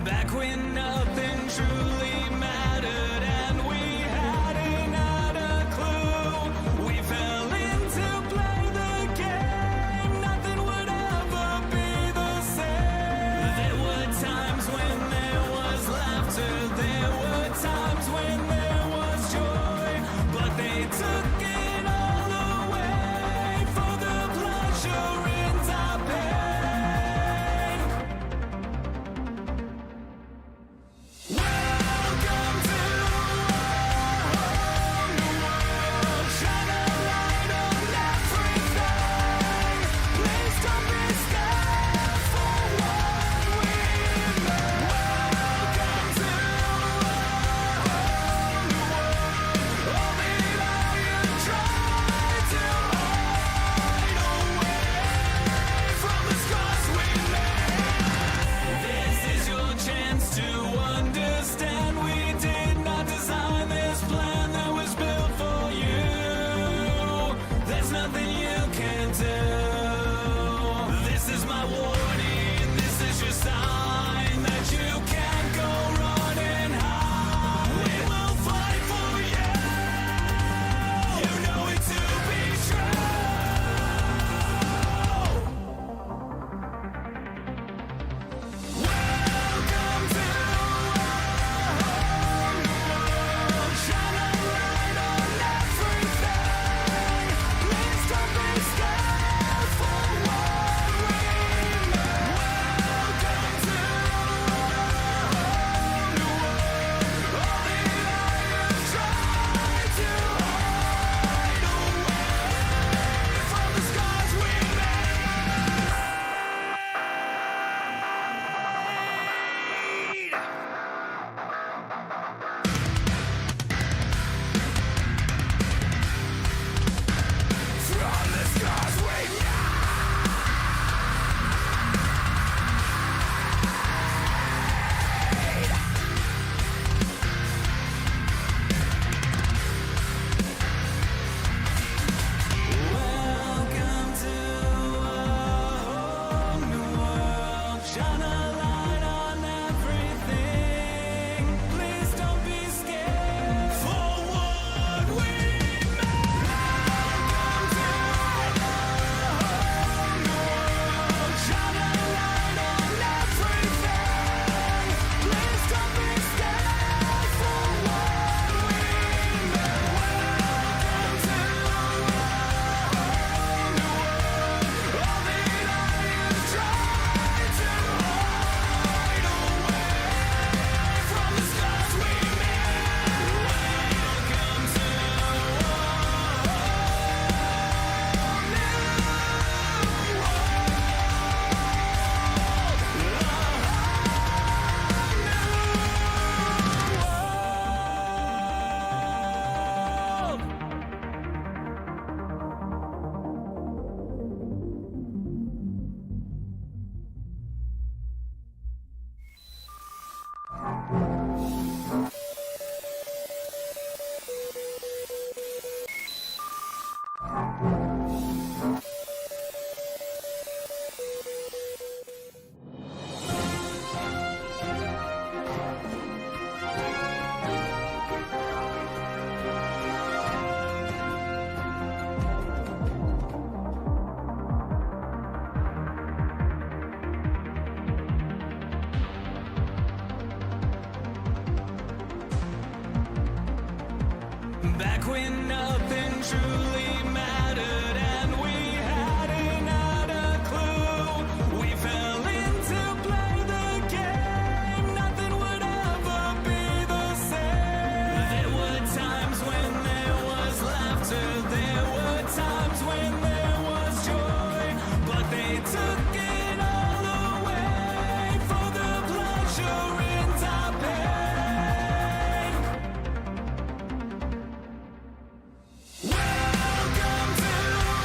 Back when nothing truly mattered and we hadn't had a clue. We fell in to play the game. Nothing would ever be the same. There were times when there was laughter. There were times when there was joy. But they took it all away for the pleasure in our pain. Welcome to our whole new world. Shine a light on everything. Please don't be scared for what we know. Welcome to our whole new world. All the lion tried to hide away from the scars we made. This is your chance to understand. We did not design this plan that was built for you. There's nothing you can do. This is my warning. This is your sign that you can't go running high. We will fight for you. You know it to be true. Welcome to our whole new world. Shine a light on everything. Please don't be scared for what we know. Welcome to our whole new world. All the lions tried to hide away from the scars we made. From the scars we Welcome to our whole new world. Shine a light on everything. Please don't be scared for what we made. Welcome to our whole new world. Shine a light on everything. Please don't be scared for what we made. Welcome to our whole new world. All the lions tried to hide away from the scars we made. Welcome to Back when nothing truly mattered and we hadn't had a clue. We fell in to play the game. Nothing would ever be the same. There were times when there was laughter. There were times when there was joy. But they took it all away for the pleasure in our pain. Welcome to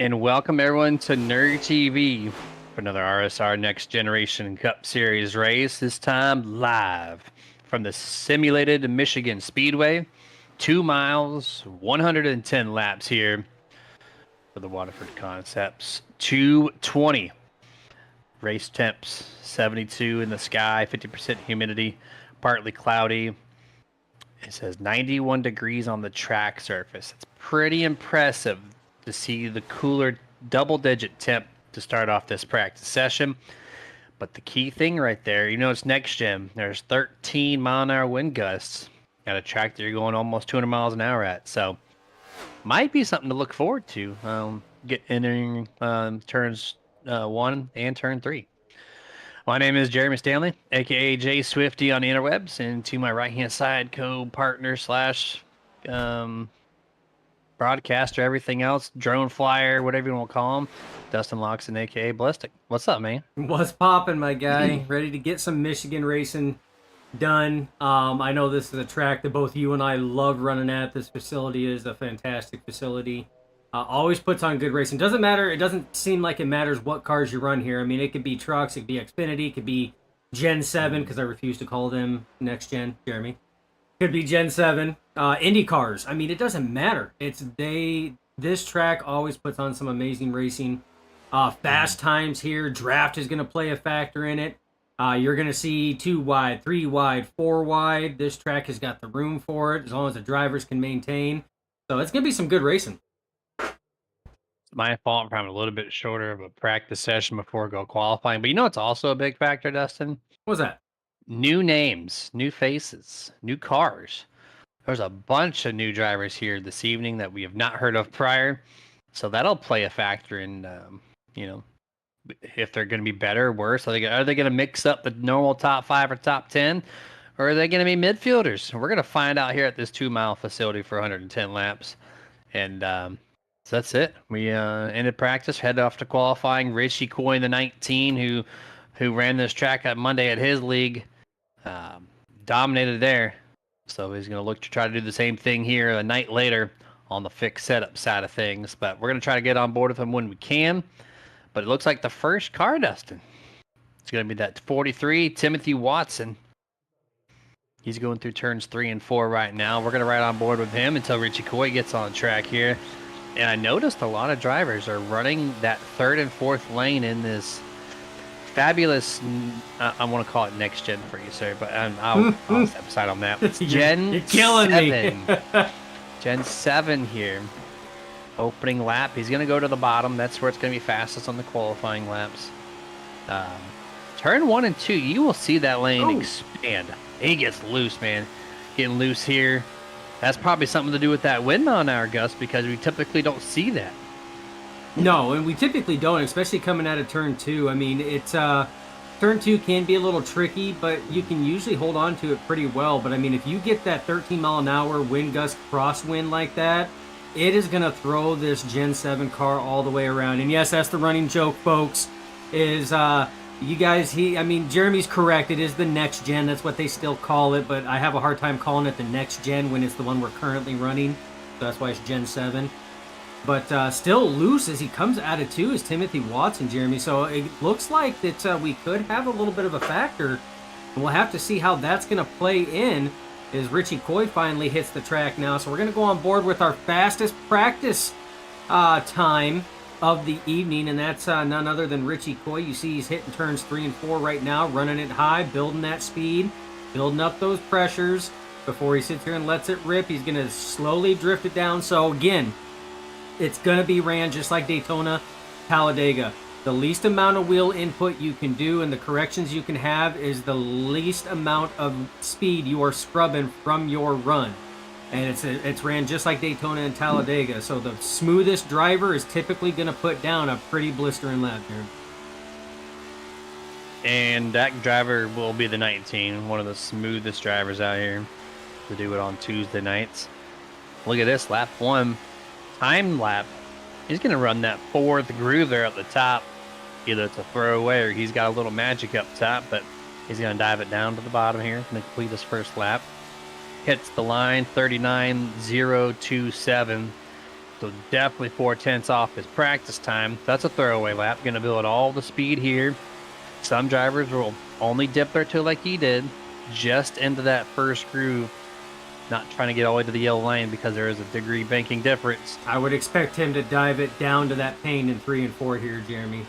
And welcome everyone to Nerd TV for another RSR Next Generation Cup Series race. This time live from the simulated Michigan Speedway. 2 miles, 110 laps here for the Waterford Concepts. 220. Race temps 72 in the sky, 50% humidity, partly cloudy. It says 91 degrees on the track surface. It's pretty impressive to see the cooler double-digit temp to start off this practice session. But the key thing right there, it's next gen. There's 13 mile an hour wind gusts at a track that you're going almost 200 miles an hour at. So might be something to look forward to. Entering turns 1 and turn 3. My name is Jeremy Stanley, aka Jay Swifty on the interwebs, and to my right-hand side, co-partner slash broadcaster, everything else, drone flyer, whatever you want to call him, Dustin Loxon, aka Ballistic. What's up, man? What's poppin', my guy? Ready to get some Michigan racing done. I know this is a track that both you and I love running at. This facility is a fantastic facility. Always puts on good racing. Doesn't matter. It doesn't seem like it matters what cars you run here. I mean, it could be trucks, it could be Xfinity, it could be Gen 7, because I refuse to call them next gen, Jeremy. Could be Gen 7. Indy cars. I mean, it doesn't matter. This track always puts on some amazing racing. Fast times here. Draft is going to play a factor in it. You're going to see 2 wide, 3 wide, 4 wide. This track has got the room for it, as long as the drivers can maintain. So it's going to be some good racing. My fault for having a little bit shorter of a practice session before go qualifying. But it's also a big factor, Dustin? What's that? New names, new faces, new cars. There's a bunch of new drivers here this evening that we have not heard of prior. So that'll play a factor in, if they're going to be better or worse. Are they going to mix up the normal top 5 or top 10? Or are they going to be midfielders? We're going to find out here at this 2-mile facility for 110 laps. And so that's it. We ended practice, headed off to qualifying. Richie Coy, the 19, who ran this track on Monday at his league, dominated there. So he's going to look to try to do the same thing here a night later on the fixed setup side of things. But we're going to try to get on board with him when we can. But it looks like the first car, Dustin, it's going to be that 43, Timothy Watson. He's going through turns 3 and 4 right now. We're going to ride on board with him until Richie Coy gets on track here. And I noticed a lot of drivers are running that 3rd and 4th lane in this fabulous, I want to call it next gen for you, sir, but I'll step aside on that. It's You're killing 7. me. Gen 7 here. Opening lap. He's going to go to the bottom. That's where it's going to be fastest on the qualifying laps. Turn 1 and 2, you will see that lane expand. He gets loose, man. Getting loose here. That's probably something to do with that wind mile an hour gust, because we typically don't see that. No, and we typically don't, especially coming out of turn 2. I mean, it's turn 2 can be a little tricky, but you can usually hold on to it pretty well. But I mean, if you get that 13 mile an hour wind gust crosswind like that, it is going to throw this Gen 7 car all the way around. And yes, that's the running joke, folks, is you guys, Jeremy's correct. It is the next gen. That's what they still call it, but I have a hard time calling it the next gen when it's the one we're currently running. So that's why it's Gen 7. But still loose as he comes out of 2 is Timothy Watson, Jeremy. So it looks like that we could have a little bit of a factor. And we'll have to see how that's going to play in as Richie Coy finally hits the track now. So we're going to go on board with our fastest practice time of the evening, and that's none other than Richie Coy. You see he's hitting turns 3 and 4 right now, running it high, building that speed, building up those pressures. Before he sits here and lets it rip, he's going to slowly drift it down. So again, it's going to be ran just like Daytona, Talladega. The least amount of wheel input you can do and the corrections you can have is the least amount of speed you are scrubbing from your run. And it's ran just like Daytona and Talladega. So the smoothest driver is typically going to put down a pretty blistering lap here. And that driver will be the 19, one of the smoothest drivers out here to do it on Tuesday nights. Look at this, lap 1, time lap. He's going to run that 4th groove there at the top. Either it's a throwaway or he's got a little magic up top, but he's going to dive it down to the bottom here and complete his first lap. Hits the line 39.027. So definitely 4/10 off his practice time. That's a throwaway lap. Going to build all the speed here. Some drivers will only dip their toe like he did, just into that first groove, not trying to get all the way to the yellow line because there is a degree banking difference. I would expect him to dive it down to that paint in 3 and 4 here, Jeremy.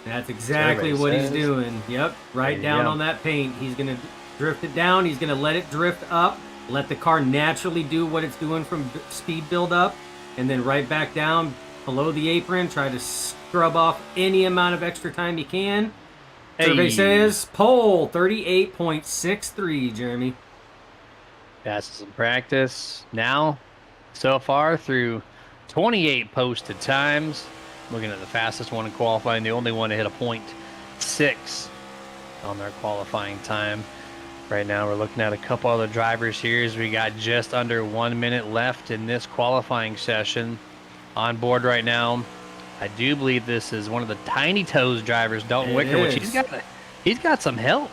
That's exactly Survey what he's says. doing. Yep, There right you down go. on that paint. He's going to drift it down. He's going to let it drift up, let the car naturally do what it's doing from speed build up, and then right back down below the apron. Try to scrub off any amount of extra time you can. Survey Hey. says pole 38.63, Jeremy. Passes some practice. Now, so far through 28 posted times, looking at the fastest one in qualifying, the only one to hit a .6 on their qualifying time. Right now, we're looking at a couple other drivers here as we got just under 1 minute left in this qualifying session. On board right now, I do believe this is one of the Tiny Toes drivers, Dalton It Wicker, which is. he's got some help.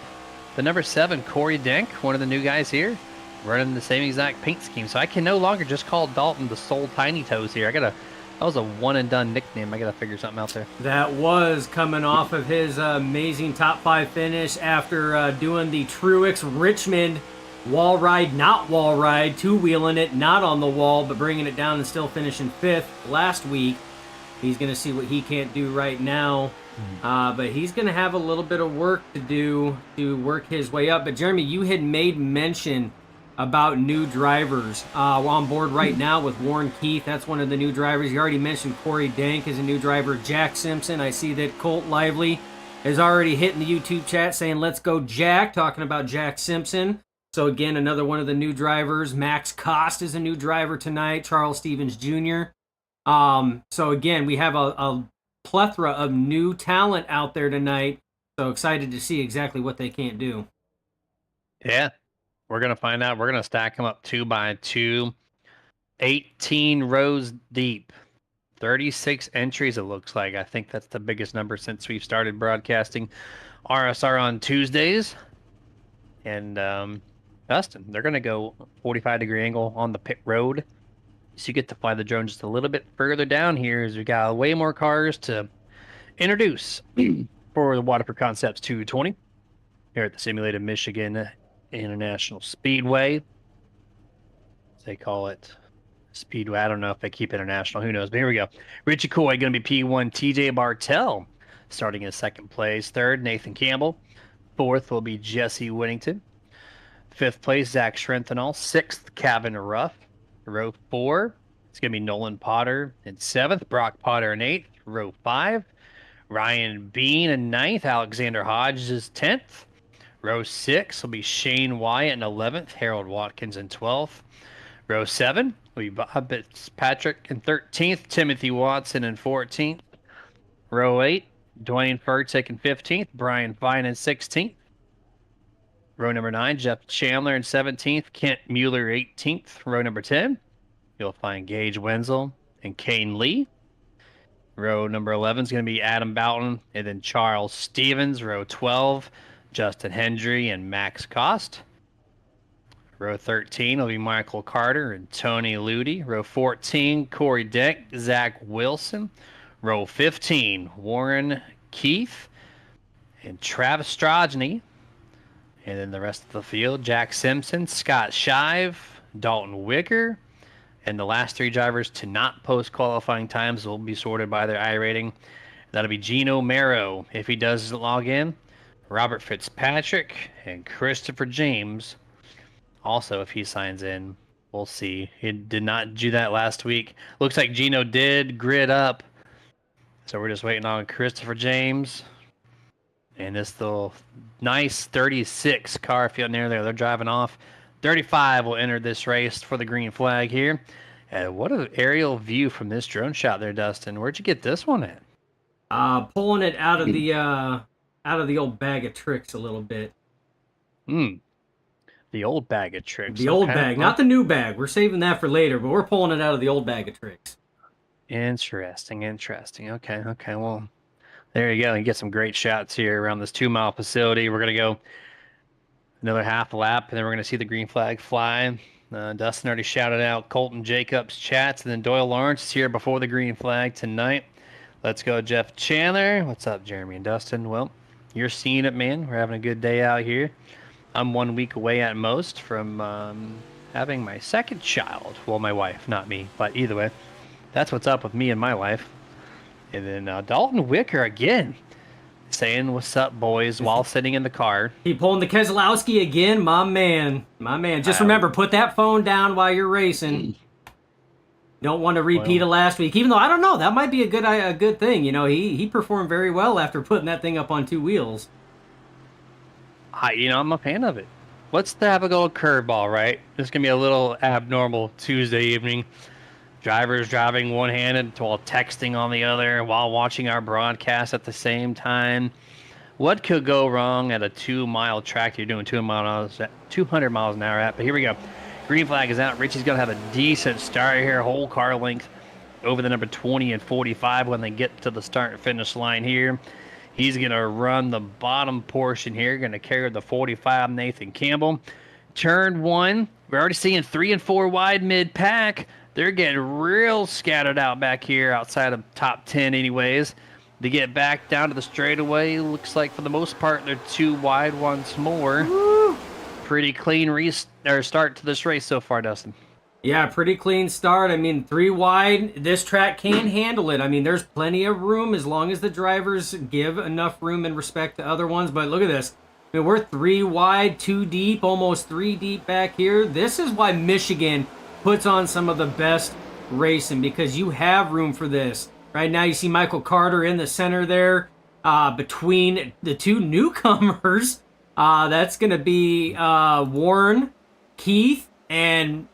The number 7, Corey Denk, one of the new guys here, running the same exact paint scheme. So I can no longer just call Dalton the sole Tiny Toes here. That was a one and done nickname. I gotta figure something out there. That was coming off of his amazing top 5 finish after doing the Truex Richmond wall ride, not wall ride, two-wheeling it, not on the wall, but bringing it down and still finishing 5th last week. He's going to see what he can't do right now. But he's going to have a little bit of work to do to work his way up. But Jeremy, you had made mention about new drivers on board right now with Warren Keith. That's one of the new drivers. You already mentioned Corey Dank is a new driver. Jack Simpson. I see that Colt Lively is already hitting the YouTube chat saying, let's go Jack, talking about Jack Simpson. So again, another one of the new drivers. Max Cost is a new driver tonight. Charles Stevens Jr. So again, we have a plethora of new talent out there tonight. So excited to see exactly what they can't do. Yeah, we're gonna find out. We're gonna stack them up 2 by 2, 18 rows deep, 36 entries. It looks like. I think that's the biggest number since we've started broadcasting RSR on Tuesdays. And Dustin, they're gonna go 45-degree angle on the pit road. So you get to fly the drone just a little bit further down here as we got way more cars to introduce for the Waterford Concepts 220 here at the simulated Michigan International Speedway. They call it Speedway. I don't know if they keep international. Who knows? But here we go. Richie Coy going to be P1. TJ Bartell starting in 2nd place. 3rd, Nathan Campbell. 4th will be Jesse Whittington. 5th place, Zach Schrenthal. 6th, Kevin Ruff. Row 4, it's going to be Nolan Potter in 7th, Brock Potter in 8th. Row 5, Ryan Bean in 9th, Alexander Hodges is 10th. Row 6 will be Shane Wyatt in 11th, Harold Watkins in 12th. Row 7 will be Bob Fitzpatrick in 13th, Timothy Watson in 14th. Row 8, Dwayne Furtick in 15th, Brian Fine in 16th. Row number 9, Jeff Chandler in 17th, Kent Mueller 18th. Row number 10, you'll find Gage Wenzel and Kane Lee. Row number 11 is going to be Adam Boughton and then Charles Stevens. Row 12, Justin Hendry and Max Cost. Row 13 will be Michael Carter and Tony Ludi. Row 14, Corey Dick, Zach Wilson. Row 15, Warren Keith and Travis Strojny. And then the rest of the field, Jack Simpson, Scott Shive, Dalton Wicker, and the last 3 drivers to not post qualifying times will be sorted by their I rating. That'll be Gino Mero if he does log in, Robert Fitzpatrick, and Christopher James. Also, if he signs in, we'll see. He did not do that last week. Looks like Gino did grid up. So we're just waiting on Christopher James. And this little nice 36 car field near there, they're driving off. 35 will enter this race for the green flag here. And what an aerial view from this drone shot there, Dustin. Where'd you get this one at? Pulling it out of the old bag of tricks a little bit. The old bag of tricks. The old bag, not the new bag. We're saving that for later, but we're pulling it out of the old bag of tricks. Interesting. Okay. Well, there you go. You get some great shots here around this 2-mile facility. We're going to go another half lap, and then we're going to see the green flag fly. Dustin already shouted out Colton Jacobs chats, and then Doyle Lawrence is here before the green flag tonight. Let's go, Jeff Chandler. What's up, Jeremy and Dustin? Well, you're seeing it, man. We're having a good day out here. I'm 1 week away at most from having my second child. Well, my wife, not me, but either way, that's what's up with me and my wife. And then Dalton Wicker again, saying "What's up, boys?" while sitting in the car. He pulling the Keselowski again, my man. Just remember, put that phone down while you're racing. Don't want to repeat of last week, even though I don't know. That might be a good thing. You know, he performed very well after putting that thing up on 2 wheels. I'm a fan of it. Let's have a little curveball, right? This is gonna be a little abnormal Tuesday evening. Drivers driving one-handed while texting on the other, while watching our broadcast at the same time. What could go wrong at a 2-mile track you're doing 200 miles an hour at? But here we go. Green flag is out. Richie's going to have a decent start here. Whole car length over the number 20 and 45 when they get to the start and finish line here. He's going to run the bottom portion here. Going to carry the 45, Nathan Campbell. Turn 1. We're already seeing 3 and 4 wide mid-pack. They're getting real scattered out back here outside of top 10 anyways. To get back down to the straightaway, looks like for the most part they're 2 wide once more. Woo! Pretty clean start to this race so far, Dustin. Yeah, pretty clean start. I mean, 3 wide. This track can handle it. I mean, there's plenty of room as long as the drivers give enough room and respect to other ones. But look at this. I mean, we're 3 wide, 2 deep, almost 3 deep back here. This is why Michigan puts on some of the best racing, because you have room for this. Right now you see Michael Carter in the center there between the 2 newcomers. That's going to be Warren Keith and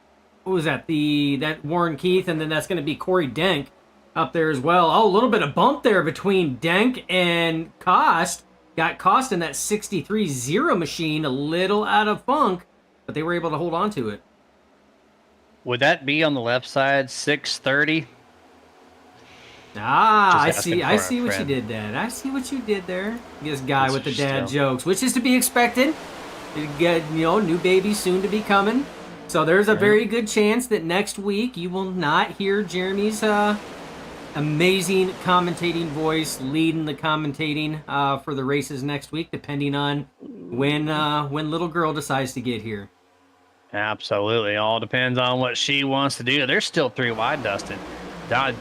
what was that? That Warren Keith, and then that's going to be Corey Denk up there as well. Oh, a little bit of bump there between Denk and Cost. Got Cost in that 63-0 machine, a little out of funk, but they were able to hold on to it. Would that be on the left side, 630? I see what you did there. I see what you did there. This guy with the dad jokes, which is to be expected. You get, new baby soon to be coming. So there's a very good chance that next week you will not hear Jeremy's amazing commentating voice leading the commentating for the races next week, depending on when little girl decides to get here. Absolutely. All depends on what she wants to do. They're still 3 wide, Dustin.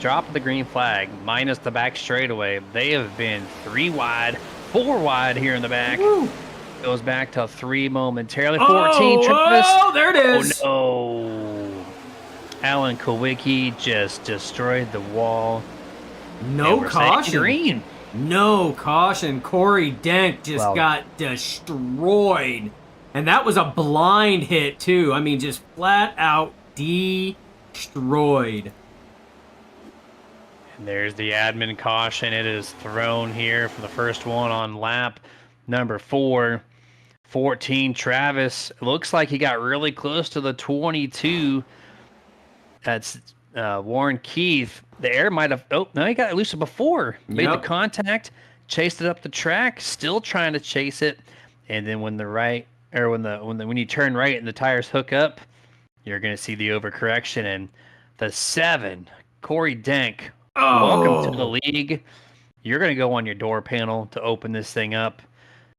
Drop of the green flag, minus the back straightaway. They have been 3 wide, 4 wide here in the back. Woo. Goes back to 3 momentarily. 14. Oh, there it is. Oh, no. Alan Kowicki just destroyed the wall. No caution. Green. No caution. Corey Denk just got destroyed. And that was a blind hit, too. I mean, just flat out destroyed. And there's the admin caution. It is thrown here for the first one on lap number 4. 14, Travis. It looks like he got really close to the 22. That's Warren Keith. The air might have... Oh, no, he got loose before. Made the contact, chased it up the track, still trying to chase it. And then when when you turn right and the tires hook up, you're going to see the overcorrection. And the 7, Corey Denk. Welcome to the league. You're going to go on your door panel to open this thing up.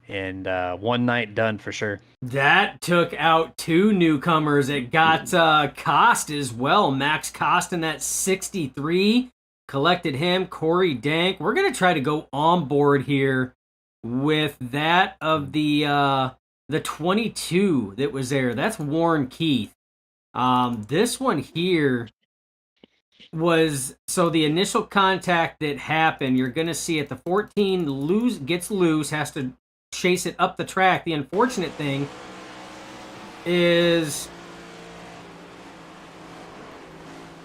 And one night done for sure. That took out 2 newcomers. It got Cost as well. Max Cost in that 63. Collected him. Corey Denk. We're going to try to go on board here with that of the 22 that was there. That's Warren Keith. This one here was, so the initial contact that happened, you're going to see it. The 14 gets loose, has to chase it up the track. The unfortunate thing is,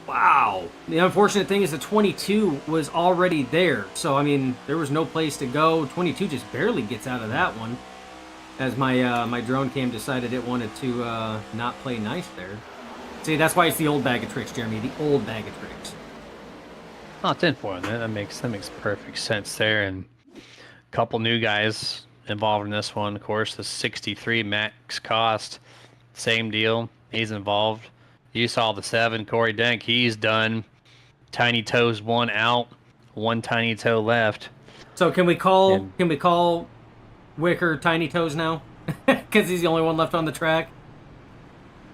the unfortunate thing is the 22 was already there. So, I mean, there was no place to go. 22 just barely gets out of that one, as my drone cam decided it wanted to not play nice there. See, that's why it's the old bag of tricks, Jeremy. The old bag of tricks. Oh, it's in for it. That makes perfect sense there. And a couple new guys involved in this one, of course. The 63 Max Cost, same deal. He's involved. You saw the 7, Corey Denk. He's done. Tiny Toes 1 out, 1 Tiny Toe left. So can we call And Wicker Tiny Toes now? Because he's the only one left on the track.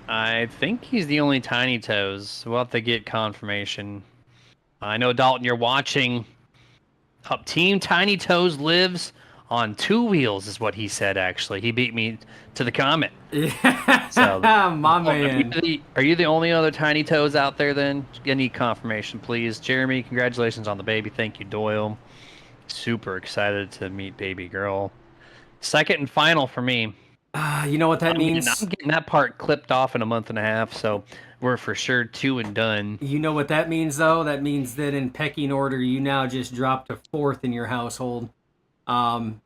I think he's the only Tiny Toes. We'll have to get confirmation. I know, Dalton, you're watching. Team Tiny Toes lives on 2 wheels, is what he said, actually. He beat me to the comment. Yeah, So, my man. Are you the only other Tiny Toes out there, then? I need confirmation, please. Jeremy, congratulations on the baby. Thank you, Doyle. Super excited to meet baby girl. Second and final for me. You know what that means? I'm getting that part clipped off in a month and a half, so we're for sure 2 and done. You know what that means, though? That means that in pecking order, you now just dropped to 4th in your household.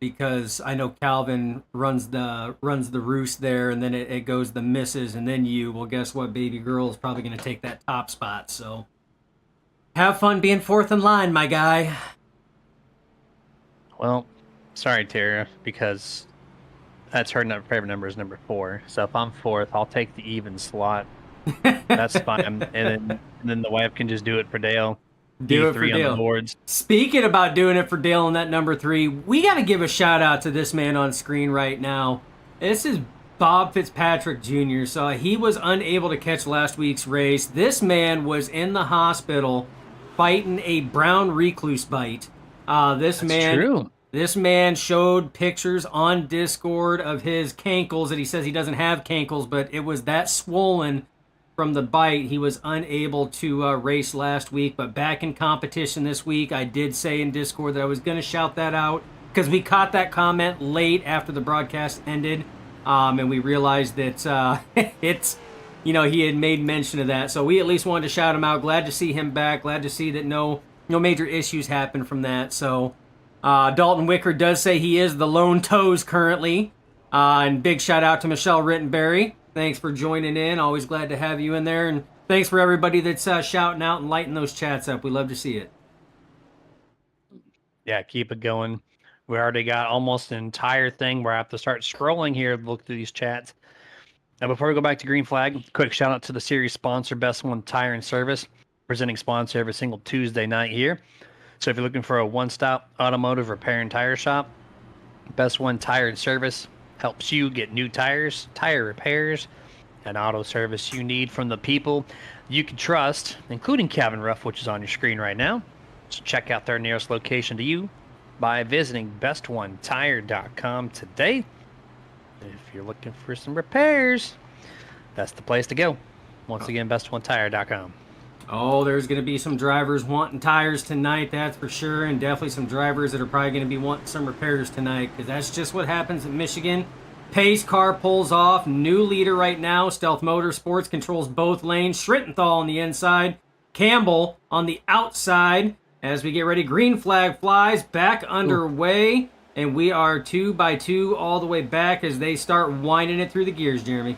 Because I know Calvin runs the roost there, and then it goes the misses, and then you. Well, guess what? Baby girl is probably going to take that top spot. So have fun being 4th in line, my guy. Well, sorry, Tara, because that's her favorite number is number 4. So if I'm 4th, I'll take the even slot. That's fine. And then the wife can just do it for Dale. Do it for D3 on Dale. the boards. Speaking about doing it for Dale on that number 3, we got to give a shout out to this man on screen right now. This is Bob Fitzpatrick Jr. So he was unable to catch last week's race. This man was in the hospital fighting a brown recluse bite. This man showed pictures on Discord of his cankles that he says he doesn't have cankles, but it was that swollen from the bite. He was unable to race last week, but back in competition this week. I did say in Discord that I was going to shout that out because we caught that comment late after the broadcast ended, and we realized that he had made mention of that. So we at least wanted to shout him out. Glad to see him back. Glad to see that no major issues happened from that. So Dalton Wicker does say he is the lone toes currently. And big shout out to Michelle Rittenberry. Thanks for joining in. Always glad to have you in there. And thanks for everybody that's shouting out and lighting those chats up. We love to see it. Yeah, keep it going. We already got almost an entire thing where I have to start scrolling here to look through these chats. Now, before we go back to Green Flag, quick shout out to the series sponsor, BestOne Tire and Service, presenting sponsor every single Tuesday night here. So if you're looking for a one-stop automotive repair and tire shop, BestOne Tire and Service helps you get new tires, tire repairs, and auto service you need from the people you can trust, including Cabin Rough, which is on your screen right now. So check out their nearest location to you by visiting bestonetire.com today. If you're looking for some repairs, that's the place to go. Once again, bestonetire.com. Oh, there's going to be some drivers wanting tires tonight, that's for sure, and definitely some drivers that are probably going to be wanting some repairs tonight, because that's just what happens in Michigan. Pace car pulls off. New leader right now. Stealth Motorsports controls both lanes. Schrittenthal on the inside. Campbell on the outside. As we get ready, green flag flies back underway, and we are 2 by 2 all the way back as they start winding it through the gears, Jeremy.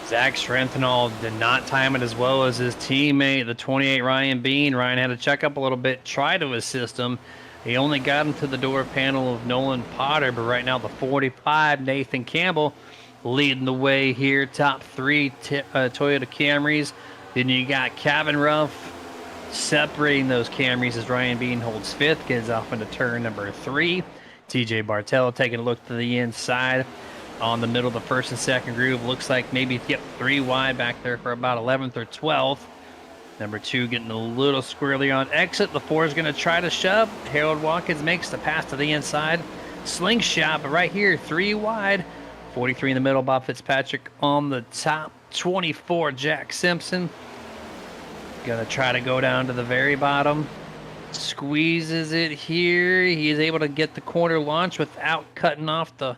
Zach Schrittenthal did not time it as well as his teammate, the 28 Ryan Bean. Ryan had to check up a little bit, try to assist him. He only got him to the door panel of Nolan Potter, but right now the 45, Nathan Campbell, leading the way here. Top 3 Toyota Camrys. Then you got Cabin Rough separating those Camrys as Ryan Bean holds 5th, gets off into turn number 3. TJ Bartel taking a look to the inside on the middle of the first and second groove. Looks like maybe 3 wide back there for about 11th or 12th. Number 2 getting a little squirrely on exit. The 4 is going to try to shove. Harold Watkins makes the pass to the inside. Slingshot, but right here, 3 wide. 43 in the middle, Bob Fitzpatrick on the top. 24, Jack Simpson. Going to try to go down to the very bottom. Squeezes it here. He is able to get the corner launch without cutting off the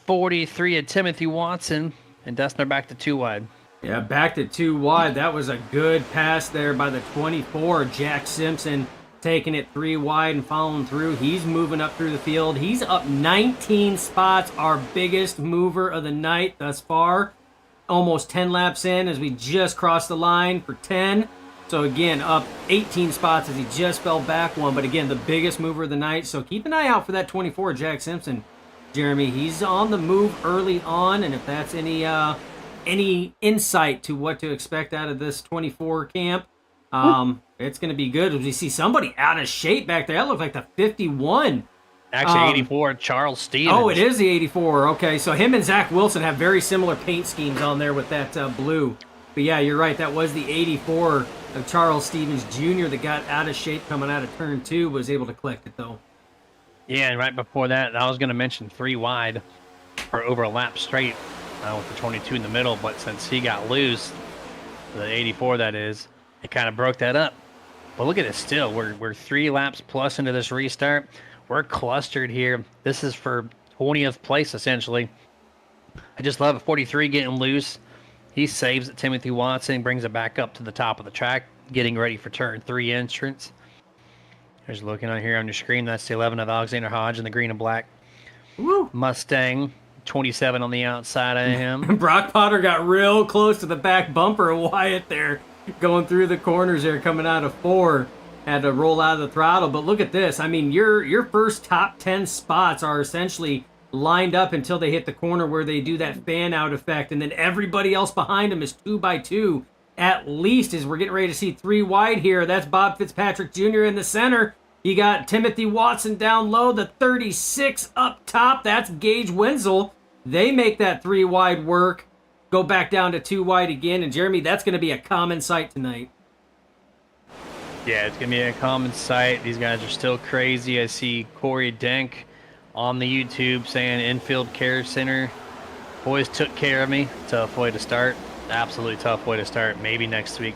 43 of Timothy Watson. And Dessner back to 2 wide. Yeah, back to 2 wide. That was a good pass there by the 24. Jack Simpson taking it 3 wide and following through. He's moving up through the field. He's up 19 spots, our biggest mover of the night thus far. Almost 10 laps in as we just crossed the line for 10. So again, up 18 spots as he just fell back 1. But again, the biggest mover of the night. So keep an eye out for that 24, Jack Simpson. Jeremy, he's on the move early on, and if that's any any insight to what to expect out of this 24 camp, it's going to be good. We see somebody out of shape back there. That looked like the 51. Actually, 84, Charles Stevens. Oh, it is the 84. Okay, so him and Zach Wilson have very similar paint schemes on there with that blue. But yeah, you're right. That was the 84 of Charles Stevens Jr. that got out of shape coming out of turn 2, was able to collect it, though. Yeah, and right before that, I was going to mention 3 wide for over a lap straight with the 22 in the middle, but since he got loose, the 84 that is, it kind of broke that up. But look at it still. We're 3 laps plus into this restart. We're clustered here. This is for 20th place, essentially. I just love it. 43 getting loose. He saves it. Timothy Watson brings it back up to the top of the track, getting ready for turn 3 entrance. There's looking on here on your screen. That's the 11 of Alexander Hodge in the green and black. Woo. Mustang, 27 on the outside of him. Brock Potter got real close to the back bumper of Wyatt there, going through the corners there, coming out of 4. Had to roll out of the throttle. But look at this. I mean, your first top 10 spots are essentially lined up until they hit the corner where they do that fan out effect, and then everybody else behind them is 2 by 2 at least, as we're getting ready to see 3 wide here. That's Bob Fitzpatrick Jr. in the center. You got Timothy Watson down low, the 36 up top. That's Gage Wenzel. They make that 3 wide work, go back down to 2 wide again, and Jeremy, that's going to be a common sight tonight. Yeah, it's going to be a common sight. These guys are still crazy. I see Corey Denk on the YouTube saying infield care center. Boys took care of me. Tough way to start. Absolutely tough way to start. Maybe next week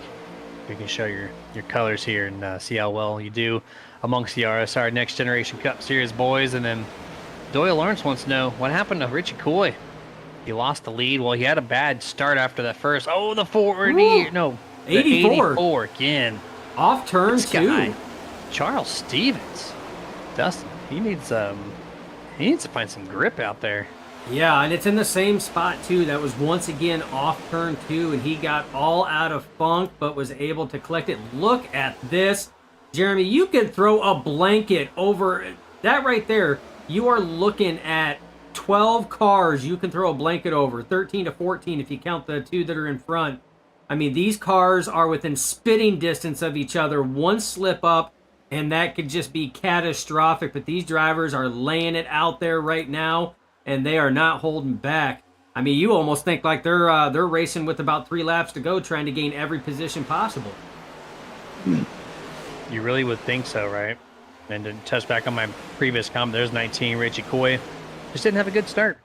we can show your colors here and see how well you do amongst the RSR Next Generation Cup Series boys. And then Doyle Lawrence wants to know what happened to Richie Coy. He lost the lead. Well, he had a bad start after that first. Oh, the 40. No, the 84 again. Off turn This 2. guy, Charles Stevens. Dustin, he needs to find some grip out there. Yeah, and it's in the same spot, too. That was once again off turn 2, and he got all out of funk, but was able to collect it. Look at this. Jeremy, you could throw a blanket over that right there. You are looking at 12 cars you can throw a blanket over, 13 to 14 if you count the 2 that are in front. I mean, these cars are within spitting distance of each other. One slip up, and that could just be catastrophic. But these drivers are laying it out there right now, and they are not holding back. I mean, you almost think like they're racing with about 3 laps to go, trying to gain every position possible. You really would think so, right? And to touch back on my previous comment, there's 19, Richie Coy. Just didn't have a good start.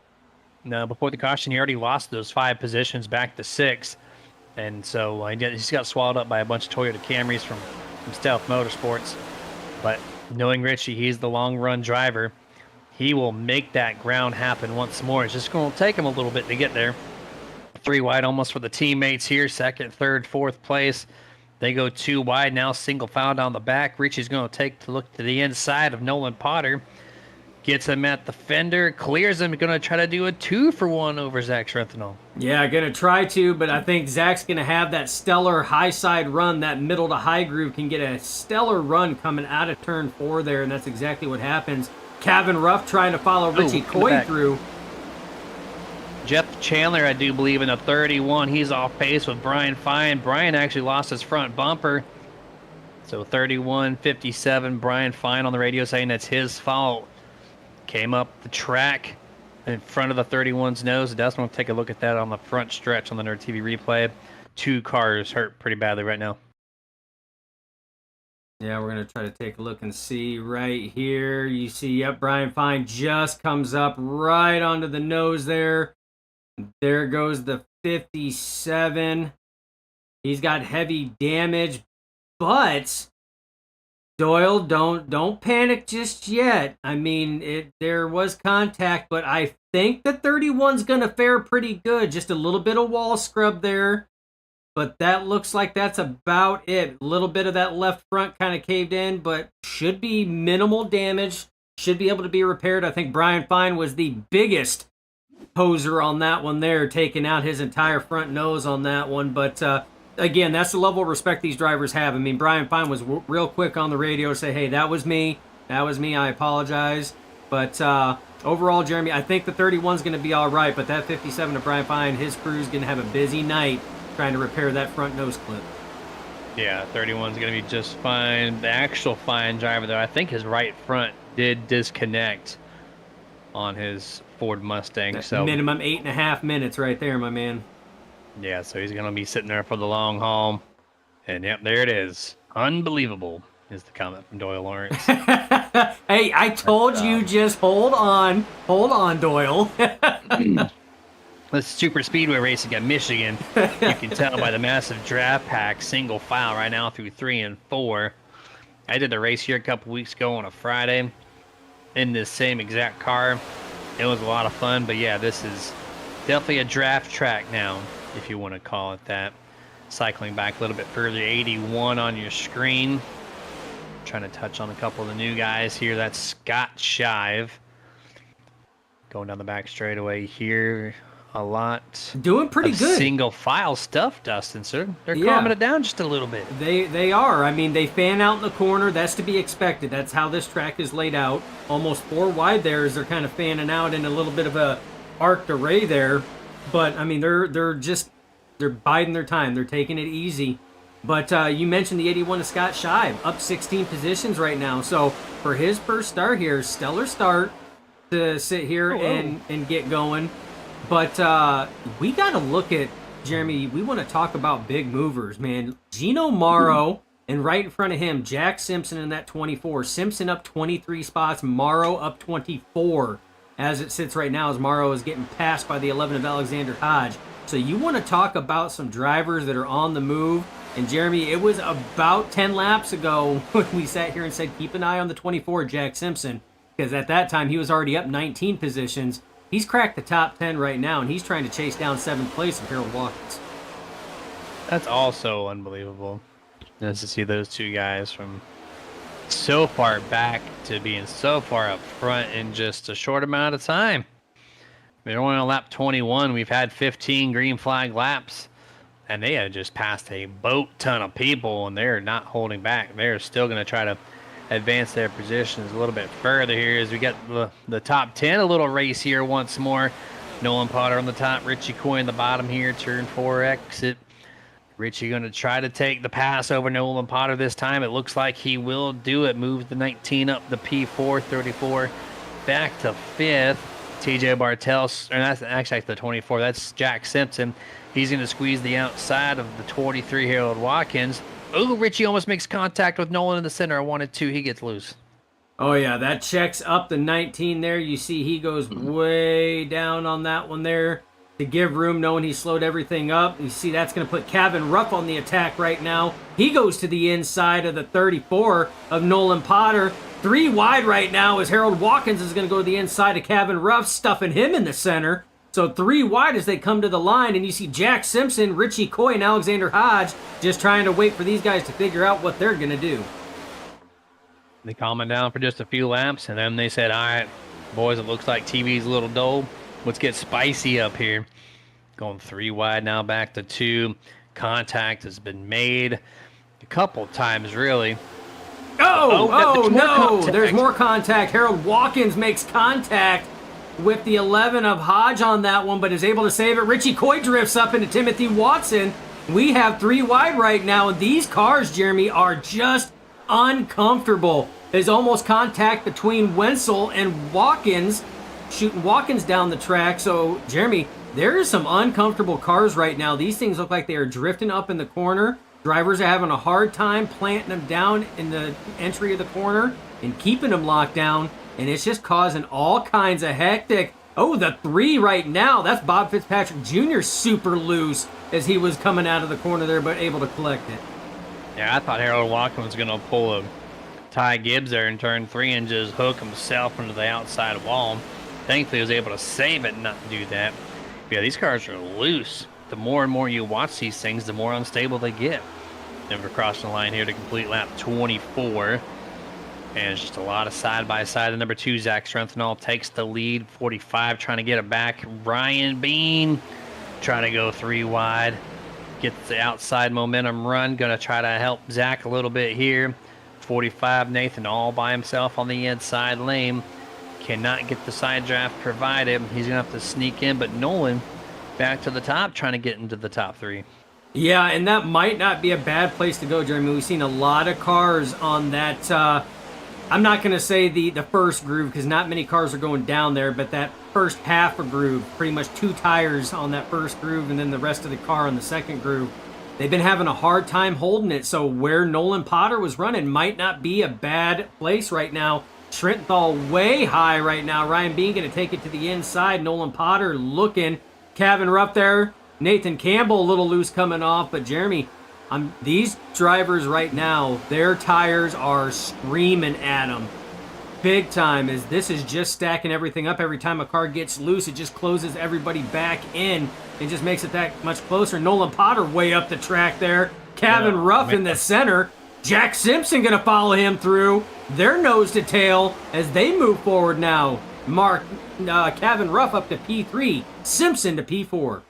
No, before the caution, he already lost those 5 positions back to 6. And so he just got swallowed up by a bunch of Toyota Camrys from Stealth Motorsports. But knowing Richie, he's the long-run driver. He will make that ground happen once more. It's just going to take him a little bit to get there. 3 wide almost for the teammates here. 2nd, 3rd, 4th place. They go 2 wide now, single file down the back. Richie's going to take to look to the inside of Nolan Potter. Gets him at the fender, clears him, going to try to do a 2-for-1 over Zach Schrenthal. Yeah, going to try to, but I think Zach's going to have that stellar high side run. That middle to high groove can get a stellar run coming out of turn 4 there, and that's exactly what happens. Kevin Ruff trying to follow Richie Coy through. Jeff Chandler, I do believe, in a 31. He's off pace with Brian Fine. Brian actually lost his front bumper. So 31-57, Brian Fine on the radio saying that's his fault. Came up the track in front of the 31's nose. Dustin will take a look at that on the front stretch on the Nerd TV replay. 2 cars hurt pretty badly right now. Yeah, we're going to try to take a look and see right here. You see, yep, Brian Fine just comes up right onto the nose there. There goes the 57. He's got heavy damage, but Doyle, don't panic just yet. I mean, there was contact, but I think the 31's going to fare pretty good. Just a little bit of wall scrub there, but that looks like that's about it. A little bit of that left front kind of caved in, but should be minimal damage. Should be able to be repaired. I think Brian Fine was the biggest poser on that one there, taking out his entire front nose on that one, but again, that's the level of respect these drivers have. I mean, Brian Fine was real quick on the radio to say, hey, that was me, I apologize. But Overall, Jeremy, I think the 31's going to be all right, but that 57 of Brian Fine, his crew's going to have a busy night trying to repair that front nose clip. Yeah, 31's going to be just fine. The actual Fine driver, though, I think his right front did disconnect on his Ford Mustang. That's so minimum 8.5 minutes right there, my man. Yeah, so he's going to be sitting there for the long haul. And yep, there it is. Unbelievable is the comment from Doyle Lawrence. Hey, I told you, just hold on. Hold on, Doyle. The super speedway racing at Michigan, you can tell by the massive draft pack single file right now through 3 and 4. I did a race here a couple weeks ago on a Friday in this same exact car. It was a lot of fun, but yeah, this is definitely a draft track now, if you want to call it that. Cycling back a little bit further, 81 on your screen. Trying to touch on a couple of the new guys here. That's Scott Shive. Going down the back straightaway here. A lot. Doing pretty good. Single file stuff, Dustin, sir. They're Yeah. calming it down just a little bit. They are. I mean, they fan out in the corner. That's to be expected. That's how this track is laid out. Almost 4 wide there as they're kind of fanning out in a little bit of a arced array there. But, I mean, they're biding their time. They're taking it easy. But you mentioned the 81 of Scott Shive, up 16 positions right now. So for his first start here, stellar start to sit here and get going. But we got to look at, Jeremy, we want to talk about big movers, man. Gino Morrow, and right in front of him, Jack Simpson in that 24. Simpson up 23 spots, Morrow up 24 as it sits right now, as Morrow is getting passed by the 11 of Alexander Hodge. So you want to talk about some drivers that are on the move. And Jeremy, it was about 10 laps ago when we sat here and said, keep an eye on the 24, Jack Simpson, because at that time he was already up 19 positions. He's cracked the top 10 right now, and he's trying to chase down 7th place of Harold Watkins. That's also unbelievable. Nice to see those two guys from so far back to being so far up front in just a short amount of time. They're only on lap 21. We've had 15 green flag laps, and they have just passed a boat ton of people, and they're not holding back. They're still going to try to advance their positions a little bit further here as we get the top 10. A little race here once more. Nolan Potter on the top, Richie Coy in the bottom here, turn 4 exit. Richie going to try to take the pass over Nolan Potter this time. It looks like he will do it. Moves the 19 up the P4, 34 back to 5th. TJ Bartels, and that's actually the 24. That's Jack Simpson. He's going to squeeze the outside of the 23 Harold Watkins. Oh, Richie almost makes contact with Nolan in the center. I wanted to. He gets loose. Oh, yeah, that checks up the 19 there. You see he goes way down on that one there to give room, knowing he slowed everything up. You see that's going to put Kevin Ruff on the attack right now. He goes to the inside of the 34 of Nolan Potter. 3 wide right now as Harold Watkins is going to go to the inside of Kevin Ruff, stuffing him in the center. So 3 wide as they come to the line, and you see Jack Simpson, Richie Coy, and Alexander Hodge just trying to wait for these guys to figure out what they're going to do. They calmed down for just a few laps, and then they said, all right, boys, it looks like TV's a little dull. Let's get spicy up here. Going 3 wide now, back to 2. Contact has been made a couple times, really. Oh, no, contact. there's more contact. Harold Watkins makes contact with the 11 of Hodge on that one, but is able to save it. Richie Coy drifts up into Timothy Watson. We have 3 wide right now, and these cars, Jeremy, are just uncomfortable. There's almost contact between Wenzel and Watkins, shooting Watkins down the track. So, Jeremy, there are some uncomfortable cars right now. These things look like they are drifting up in the corner. Drivers are having a hard time planting them down in the entry of the corner and keeping them locked down, and it's just causing all kinds of hectic. Oh, the 3 right now, that's Bob Fitzpatrick Jr. super loose as he was coming out of the corner there, but able to collect it. Yeah, I thought Harold Watkins was going to pull a Ty Gibbs there in turn 3 and just hook himself into the outside wall. Thankfully, he was able to save it and not do that. But yeah, these cars are loose. The more and more you watch these things, the more unstable they get. Never crossing the line here to complete lap 24. And it's just a lot of side-by-side. The number 2, Zach Strenthal, takes the lead. 45 trying to get it back. Ryan Bean trying to go 3 wide. Gets the outside momentum run. Going to try to help Zach a little bit here. 45, Nathan all by himself on the inside lane. Cannot get the side draft provided. He's going to have to sneak in, but Nolan back to the top, trying to get into the top 3. Yeah, and that might not be a bad place to go, Jeremy. We've seen a lot of cars on that. I'm not going to say the first groove because not many cars are going down there, but that first half of groove, pretty much 2 tires on that first groove and then the rest of the car on the second groove. They've been having a hard time holding it, so where Nolan Potter was running might not be a bad place right now. Schrittenthal way high right now. Ryan Bean going to take it to the inside. Nolan Potter looking. Kevin Rupp there. Nathan Campbell a little loose coming off, but Jeremy, these drivers right now, their tires are screaming at them big time, as this is just stacking everything up. Every time a car gets loose, it just closes everybody back in and just makes it that much closer. Nolan Potter way up the track there. Kevin Ruff in the center. Jack Simpson going to follow him through. They're nose to tail as they move forward now. Kevin Ruff up to P3. Simpson to P4.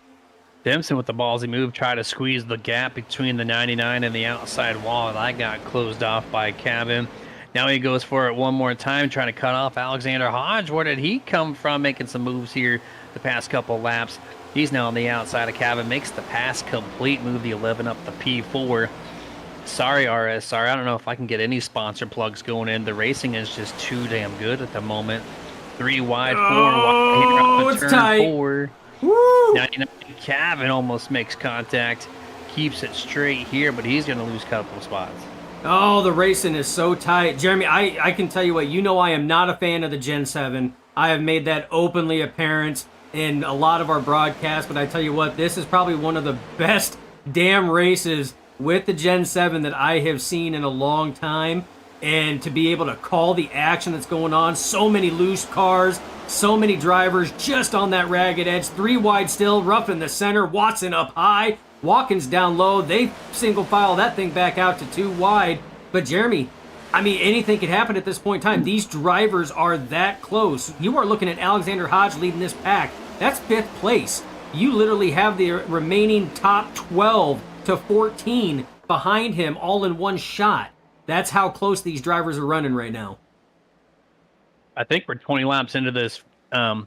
Simpson with the ballsy move, try to squeeze the gap between the 99 and the outside wall. That got closed off by Kevin. Now he goes for it one more time, trying to cut off Alexander Hodge. Where did he come from? Making some moves here the past couple laps. He's now on the outside of Kevin, makes the pass complete, move the 11 up the P4. Sorry, RSR. I don't know if I can get any sponsor plugs going in. The racing is just too damn good at the moment. 3 wide, 4 wide. Here on the it's turn tight. 4. Woo! 99 Kevin almost makes contact. Keeps it straight here, but he's going to lose a couple of spots. Oh, the racing is so tight. Jeremy, I can tell you what, you know I am not a fan of the Gen 7. I have made that openly apparent in a lot of our broadcasts, but I tell you what, this is probably one of the best damn races with the Gen 7 that I have seen in a long time. And to be able to call the action that's going on, so many loose cars, so many drivers just on that ragged edge. 3 wide still, Ruff in the center, Watson up high. Watkins down low. They single file that thing back out to 2 wide. But Jeremy, I mean, anything could happen at this point in time. These drivers are that close. You are looking at Alexander Hodge leading this pack. That's 5th place. You literally have the remaining top 12 to 14 behind him all in one shot. That's how close these drivers are running right now. I think we're 20 laps into this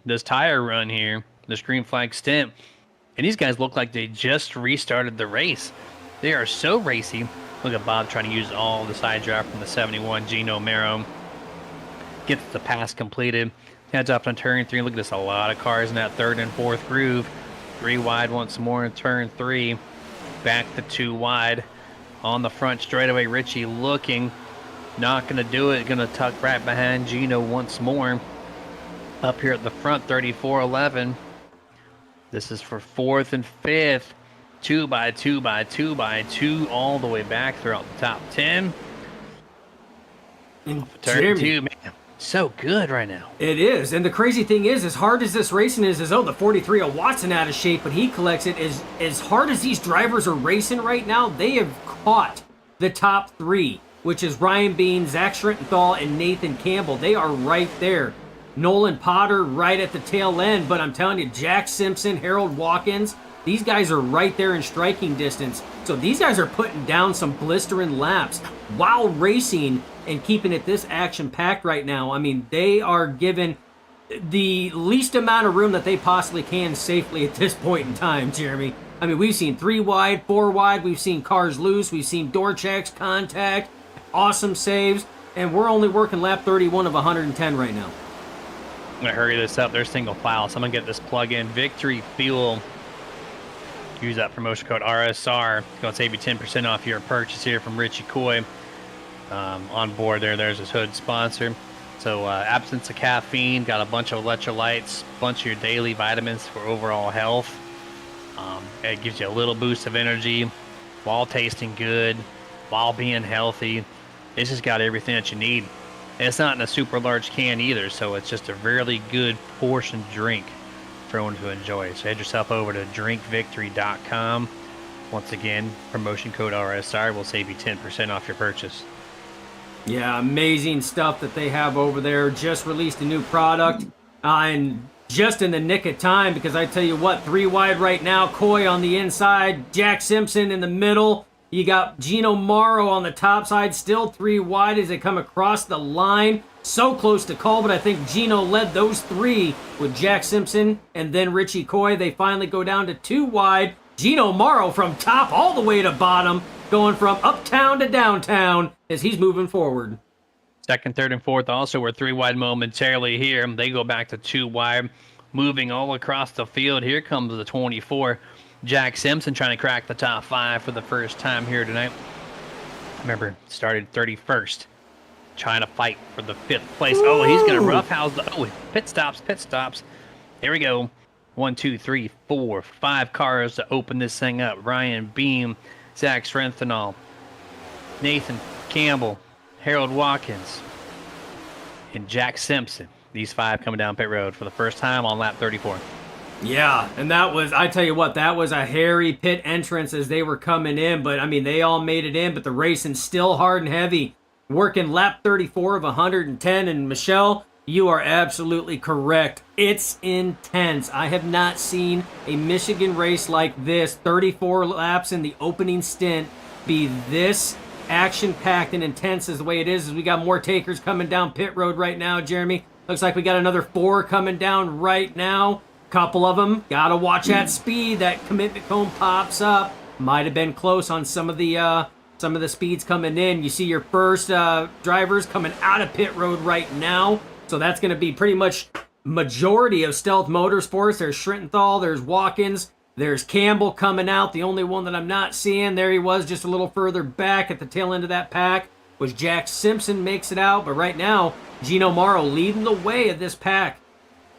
this tire run here, this green flag stint. And these guys look like they just restarted the race. They are so racy. Look at Bob trying to use all the side draft from the 71 Gino Mero. Gets the pass completed. Heads up on turn 3. Look at this, a lot of cars in that 3rd and 4th groove. 3 wide once more in turn 3. Back to 2 wide. On the front straightaway, Richie looking. Not going to do it. Going to tuck right behind Gino once more. Up here at the front, 34-11. This is for 4th and 5th. 2 by 2 by 2 by 2 all the way back throughout the top 10. And Turn 2, man. So good right now. It is. And the crazy thing is, as hard as this racing is, the 43 of Watson out of shape, but he collects it. As hard as these drivers are racing right now, they have caught the top 3, which is Ryan Bean, Zach Schrittenthal, and Nathan Campbell. They are right there. Nolan Potter right at the tail end, but I'm telling you, Jack Simpson, Harold Watkins, these guys are right there in striking distance. So these guys are putting down some blistering laps while racing and keeping it this action-packed right now. I mean, they are given the least amount of room that they possibly can safely at this point in time, Jeremy. I mean, we've seen 3 wide, 4 wide, we've seen cars loose, we've seen door checks, contact, awesome saves, and we're only working lap 31 of 110 right now. I'm going to hurry this up. There's single file, so I'm going to get this plug in. Victory Fuel. Use that promotion code RSR. It's going to save you 10% off your purchase here from Richie Coy. On board there's his hood sponsor. So absence of caffeine, got a bunch of electrolytes, bunch of your daily vitamins for overall health. It gives you a little boost of energy while tasting good, while being healthy. This has got everything that you need. And it's not in a super large can either, so it's just a really good portion drink for everyone to enjoy. So head yourself over to drinkvictory.com. Once again, promotion code RSR will save you 10% off your purchase. Yeah, amazing stuff that they have over there. Just released a new product, and just in the nick of time, because I tell you what, 3 wide right now, Coy on the inside, Jack Simpson in the middle. You got Gino Morrow on the top side, still 3 wide as they come across the line. So close to call, but I think Gino led those 3 with Jack Simpson and then Richie Coy. They finally go down to 2 wide. Gino Morrow from top all the way to bottom, going from uptown to downtown as he's moving forward. Second, third, and fourth also were 3 wide momentarily here. They go back to 2 wide, moving all across the field. Here comes the 24. Jack Simpson trying to crack the top 5 for the first time here tonight. Remember, started 31st, trying to fight for the 5th place. Oh, he's going to roughhouse the... Oh, pit stops. Here we go. 1, 2, 3, 4, 5 cars to open this thing up. Ryan Beam, Zach Strenthal, Nathan Campbell, Harold Watkins, and Jack Simpson. These 5 coming down pit road for the first time on lap 34. Yeah, and that was, I tell you what, that was a hairy pit entrance as they were coming in, but I mean, they all made it in, but the racing still hard and heavy. Working lap 34 of 110, and Michelle, you are absolutely correct. It's intense. I have not seen a Michigan race like this, 34 laps in the opening stint, be this action-packed and intense as the way it is. As we got more takers coming down pit road right now, Jeremy. Looks like we got another 4 coming down right now. Couple of them. Gotta watch that speed. That commitment cone pops up. Might have been close on some of the speeds coming in. You see your first drivers coming out of pit road right now. So that's going to be pretty much majority of Stealth Motorsports. There's Schrintenthal, there's Watkins, there's Campbell coming out. The only one that I'm not seeing, there he was just a little further back at the tail end of that pack, was Jack Simpson makes it out. But right now, Gino Morrow leading the way of this pack,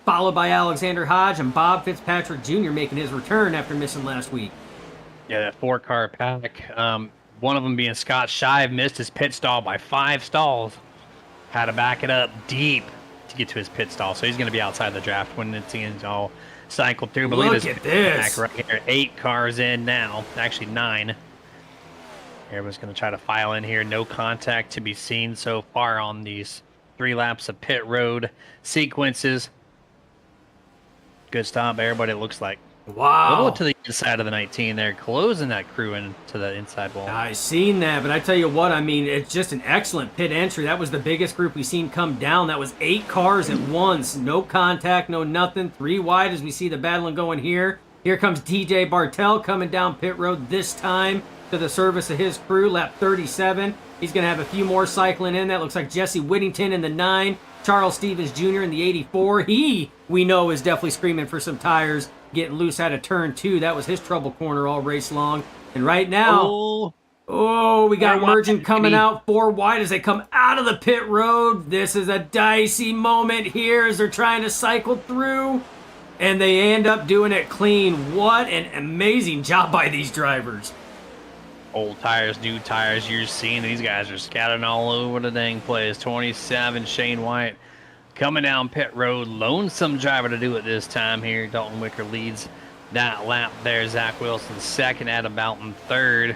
followed by Alexander Hodge and Bob Fitzpatrick Jr. making his return after missing last week. Yeah, that 4-car pack. One of them being Scott Shive missed his pit stall by 5 stalls. Had to back it up deep to get to his pit stall, so he's going to be outside the draft when it's all cycled through. But look at this. Right here, 8 cars in now, actually 9. Everyone's going to try to file in here. No contact to be seen so far on these 3 laps of pit road sequences. Good stop, everybody, it looks like. Wow. A little to the inside of the 19 there, closing that crew into the inside wall. I seen that, but I tell you what, I mean, it's just an excellent pit entry. That was the biggest group we've seen come down. That was 8 cars at once. No contact, no nothing. 3 wide as we see the battling going here. Here comes DJ Bartel coming down pit road this time to the service of his crew, lap 37. He's going to have a few more cycling in. That looks like Jesse Whittington in the 9. Charles Stevens Jr. in the 84. He, we know, is definitely screaming for some tires, getting loose out of turn 2. That was his trouble corner all race long. And right now, we got Mergent coming out 4 wide as they come out of the pit road. This is a dicey moment here as they're trying to cycle through, and they end up doing it clean. What an amazing job by these drivers. Old tires, new tires, you're seeing these guys are scattered all over the dang place. 27, Shane White coming down pit road. Lonesome driver to do it this time here. Dalton Wicker leads that lap there. Zach Wilson second, Adam Boughton third.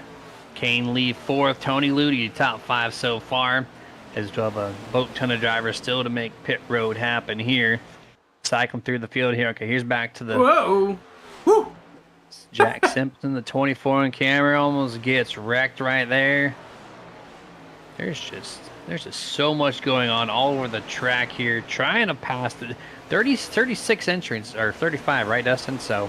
Kane Lee fourth. Tony Ludi top 5 so far. As we have a boat ton of drivers still to make pit road happen here. Cycling through the field here. Okay, here's back to the... Whoa! Woo! Jack Simpson, the 24 on camera, almost gets wrecked right there. There's just so much going on all over the track here, trying to pass the 36 entrants, or 35, right, Dustin? So,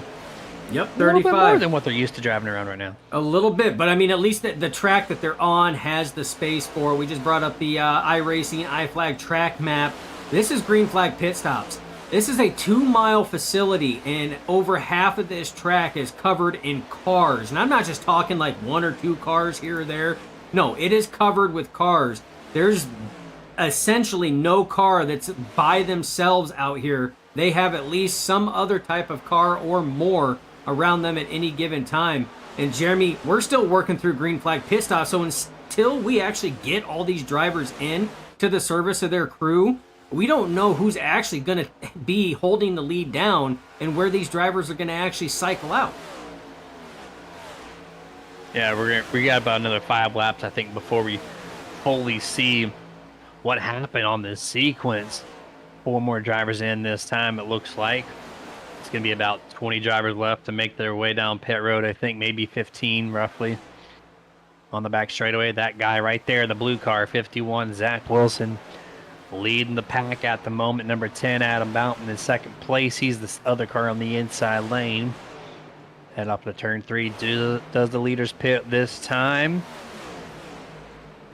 yep, 35. A little bit more than what they're used to driving around right now. A little bit, but I mean, at least the track that they're on has the space for. We just brought up the iRacing iFlag track map. This is green flag pit stops. This is a 2-mile facility, and over half of this track is covered in cars. And I'm not just talking like 1 or 2 cars here or there. No, it is covered with cars. There's essentially no car that's by themselves out here. They have at least some other type of car or more around them at any given time. And Jeremy, we're still working through green flag pit stops, so until we actually get all these drivers in to the service of their crew, we don't know who's actually going to be holding the lead down and where these drivers are going to actually cycle out. Yeah, we got about another 5 laps, I think, before we fully see what happened on this sequence. 4 more drivers in this time, it looks like. It's going to be about 20 drivers left to make their way down pit road. I think maybe 15, roughly, on the back straightaway. That guy right there, the blue car, 51, Zach Wilson. leading the pack at the moment. Number 10, Adam Mountain in second place. He's the other car on the inside lane. Head up to turn 3. Does the leaders pit this time?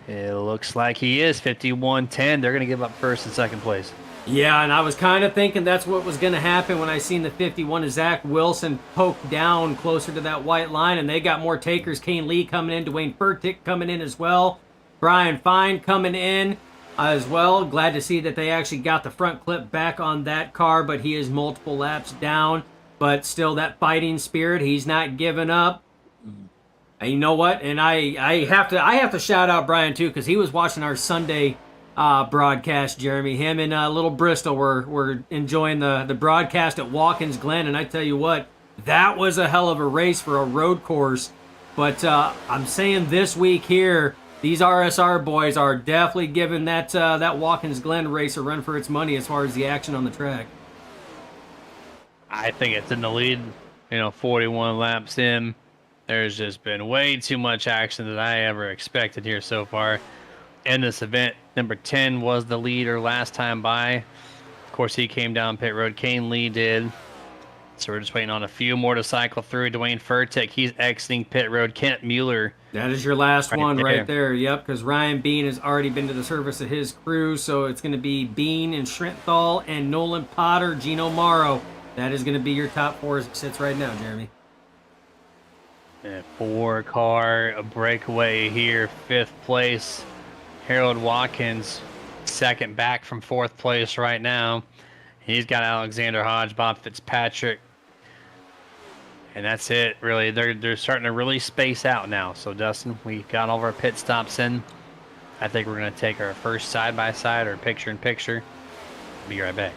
It looks like he is. 51-10. They're going to give up first and second place. Yeah, and I was kind of thinking that's what was going to happen when I seen the 51 of Zach Wilson poke down closer to that white line, and they got more takers. Kane Lee coming in, Dwayne Furtick coming in as well, Brian Fine coming in as well. Glad to see that they actually got the front clip back on that car, but he is multiple laps down. But still, that fighting spirit, he's not giving up. And you know what? And I have to shout out Brian too, because he was watching our Sunday broadcast, Jeremy. Him and Little Bristol were enjoying the broadcast at Watkins Glen, and I tell you what, that was a hell of a race for a road course. But I'm saying this week here, these RSR boys are definitely giving that Watkins Glen race a run for its money as far as the action on the track. I think it's in the lead, 41 laps in. There's just been way too much action that I ever expected here so far in this event. Number 10 was the leader last time by. Of course, he came down pit road. Kane Lee did. So we're just waiting on a few more to cycle through. Dwayne Furtick, he's exiting pit road. Kent Mueller. That is your last one right there. Yep, because Ryan Bean has already been to the service of his crew. So it's going to be Bean and Schrenthal and Nolan Potter, Gino Morrow. That is going to be your top 4 as it sits right now, Jeremy. 4-car breakaway here. 5th place. Harold Watkins, second back from 4th place right now. He's got Alexander Hodge, Bob Fitzpatrick. And that's it, really. They're starting to really space out now. So, Dustin, we got all of our pit stops in. I think we're going to take our first side-by-side or picture-in-picture. Be right back.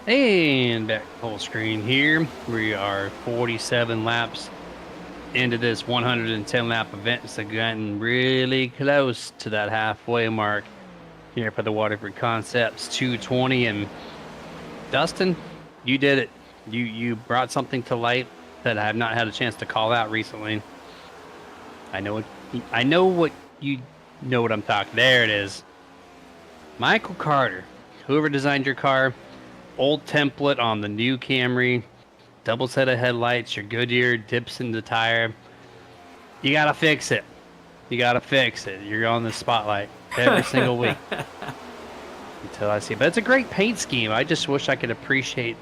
And back full screen here. We are 47 laps into this 110 lap event. So getting really close to that halfway mark here for the Waterford Concepts 220. And Dustin, you did it. You brought something to light that I have not had a chance to call out recently. I know what you know what I'm talking. There it is. Michael Carter, whoever designed your car, old template on the new Camry, double set of headlights, your Goodyear dips in the tire. You gotta fix it. You gotta fix it. You're on the spotlight every single week until I see it. But it's a great paint scheme. I just wish I could appreciate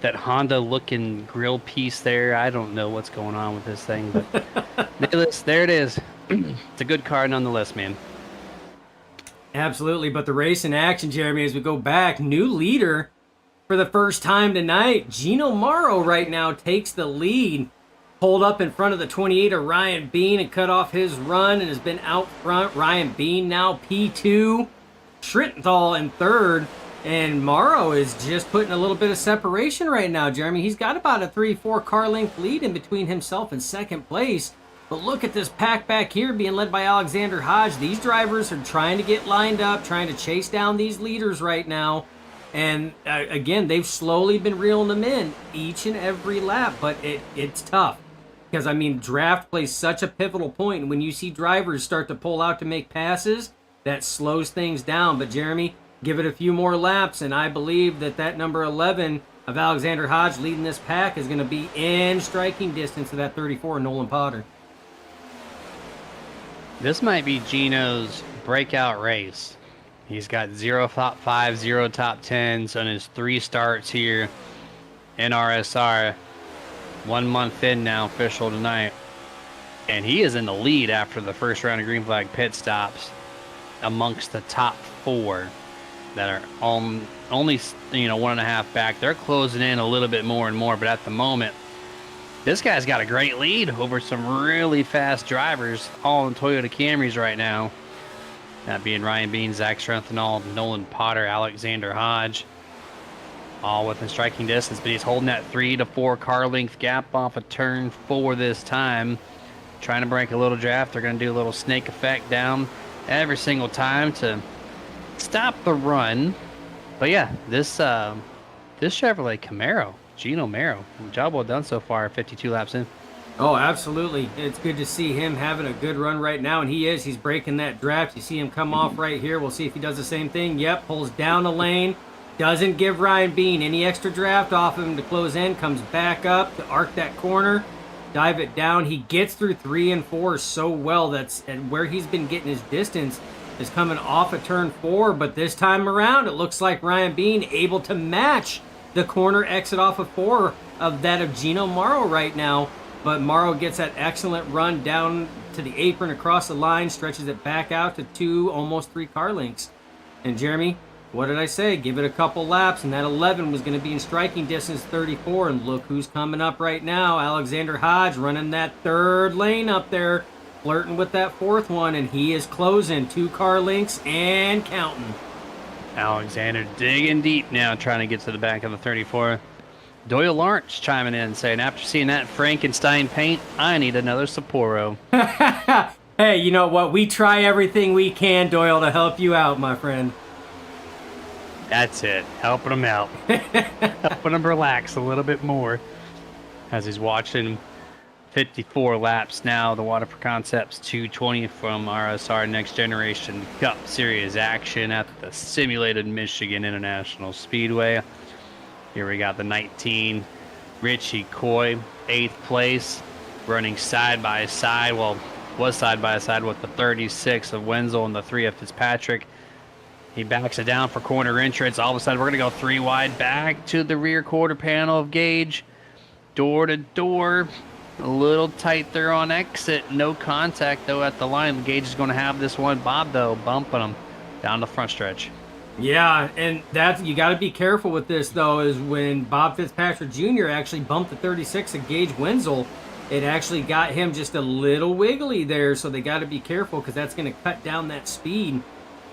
that Honda looking grill piece there. I don't know what's going on with this thing, but there it is. It's a good car nonetheless, man. Absolutely, but the race in action, Jeremy, as we go back, new leader for the first time tonight. Gino Morrow right now takes the lead. Pulled up in front of the 28 of Ryan Bean and cut off his run and has been out front. Ryan Bean now P2. Schrittenthal in third. And Morrow is just putting a little bit of separation right now, Jeremy. He's got about a 3-4 car length lead in between himself and second place. But look at this pack back here being led by Alexander Hodge. These drivers are trying to get lined up, trying to chase down these leaders right now. And again, they've slowly been reeling them in each and every lap, but it's tough. Because, I mean, draft plays such a pivotal point. And when you see drivers start to pull out to make passes, that slows things down. But, Jeremy, give it a few more laps, and I believe that number 11 of Alexander Hodge leading this pack is going to be in striking distance of that 34, Nolan Potter. This might be Gino's breakout race. He's got 0 top 5, 0 top 10s on his 3 starts here in RSR. 1 month in now, official tonight. And he is in the lead after the first round of green flag pit stops amongst the top 4 that are only 1.5 back. They're closing in a little bit more and more, but at the moment, this guy's got a great lead over some really fast drivers, all in Toyota Camrys right now. That being Ryan Bean, Zach Strenthenall, Nolan Potter, Alexander Hodge, all within striking distance. But he's holding that 3 to 4 car length gap off of turn 4 this time. Trying to break a little draft. They're going to do a little snake effect down every single time to stop the run. But yeah, this Chevrolet Camaro, Gino Morrow, job well done so far, 52 laps in. Oh, absolutely. It's good to see him having a good run right now, and he is. He's breaking that draft. You see him come off right here. We'll see if he does the same thing. Yep, pulls down a lane. Doesn't give Ryan Bean any extra draft off him to close in. Comes back up to arc that corner, dive it down. He gets through 3 and 4 so well. And where he's been getting his distance is coming off of turn 4. But this time around, it looks like Ryan Bean able to match the corner exit off of 4 of that of Gino Morrow right now. But Morrow gets that excellent run down to the apron across the line, stretches it back out to 2, almost 3 car lengths. And Jeremy, what did I say? Give it a couple laps, and that 11 was going to be in striking distance 34. And look who's coming up right now. Alexander Hodge running that 3rd lane up there, flirting with that 4th one, and he is closing 2 car lengths and counting. Alexander digging deep now, trying to get to the back of the 34. Doyle Lawrence chiming in saying, after seeing that Frankenstein paint, I need another Sapporo. Hey, you know what? We try everything we can, Doyle, to help you out, my friend. That's it. Helping him out. Helping him relax a little bit more as he's watching 54 laps now. The Waterford Concepts 220 from RSR Next Generation Cup Series action at the simulated Michigan International Speedway. Here we got the 19 Richie Coy, 8th place, running side by side. Well, was side by side with the 36 of Wenzel and the 3 of Fitzpatrick. He backs it down for corner entrance. All of a sudden, we're going to go 3 wide back to the rear quarter panel of Gage. Door to door. A little tight there on exit. No contact, though, at the line. Gage is going to have this one. Bob, though, bumping him down the front stretch. Yeah, and that you got to be careful with this, though, is when Bob Fitzpatrick Jr. actually bumped the 36 of Gage Wenzel, it actually got him just a little wiggly there, so they got to be careful because that's going to cut down that speed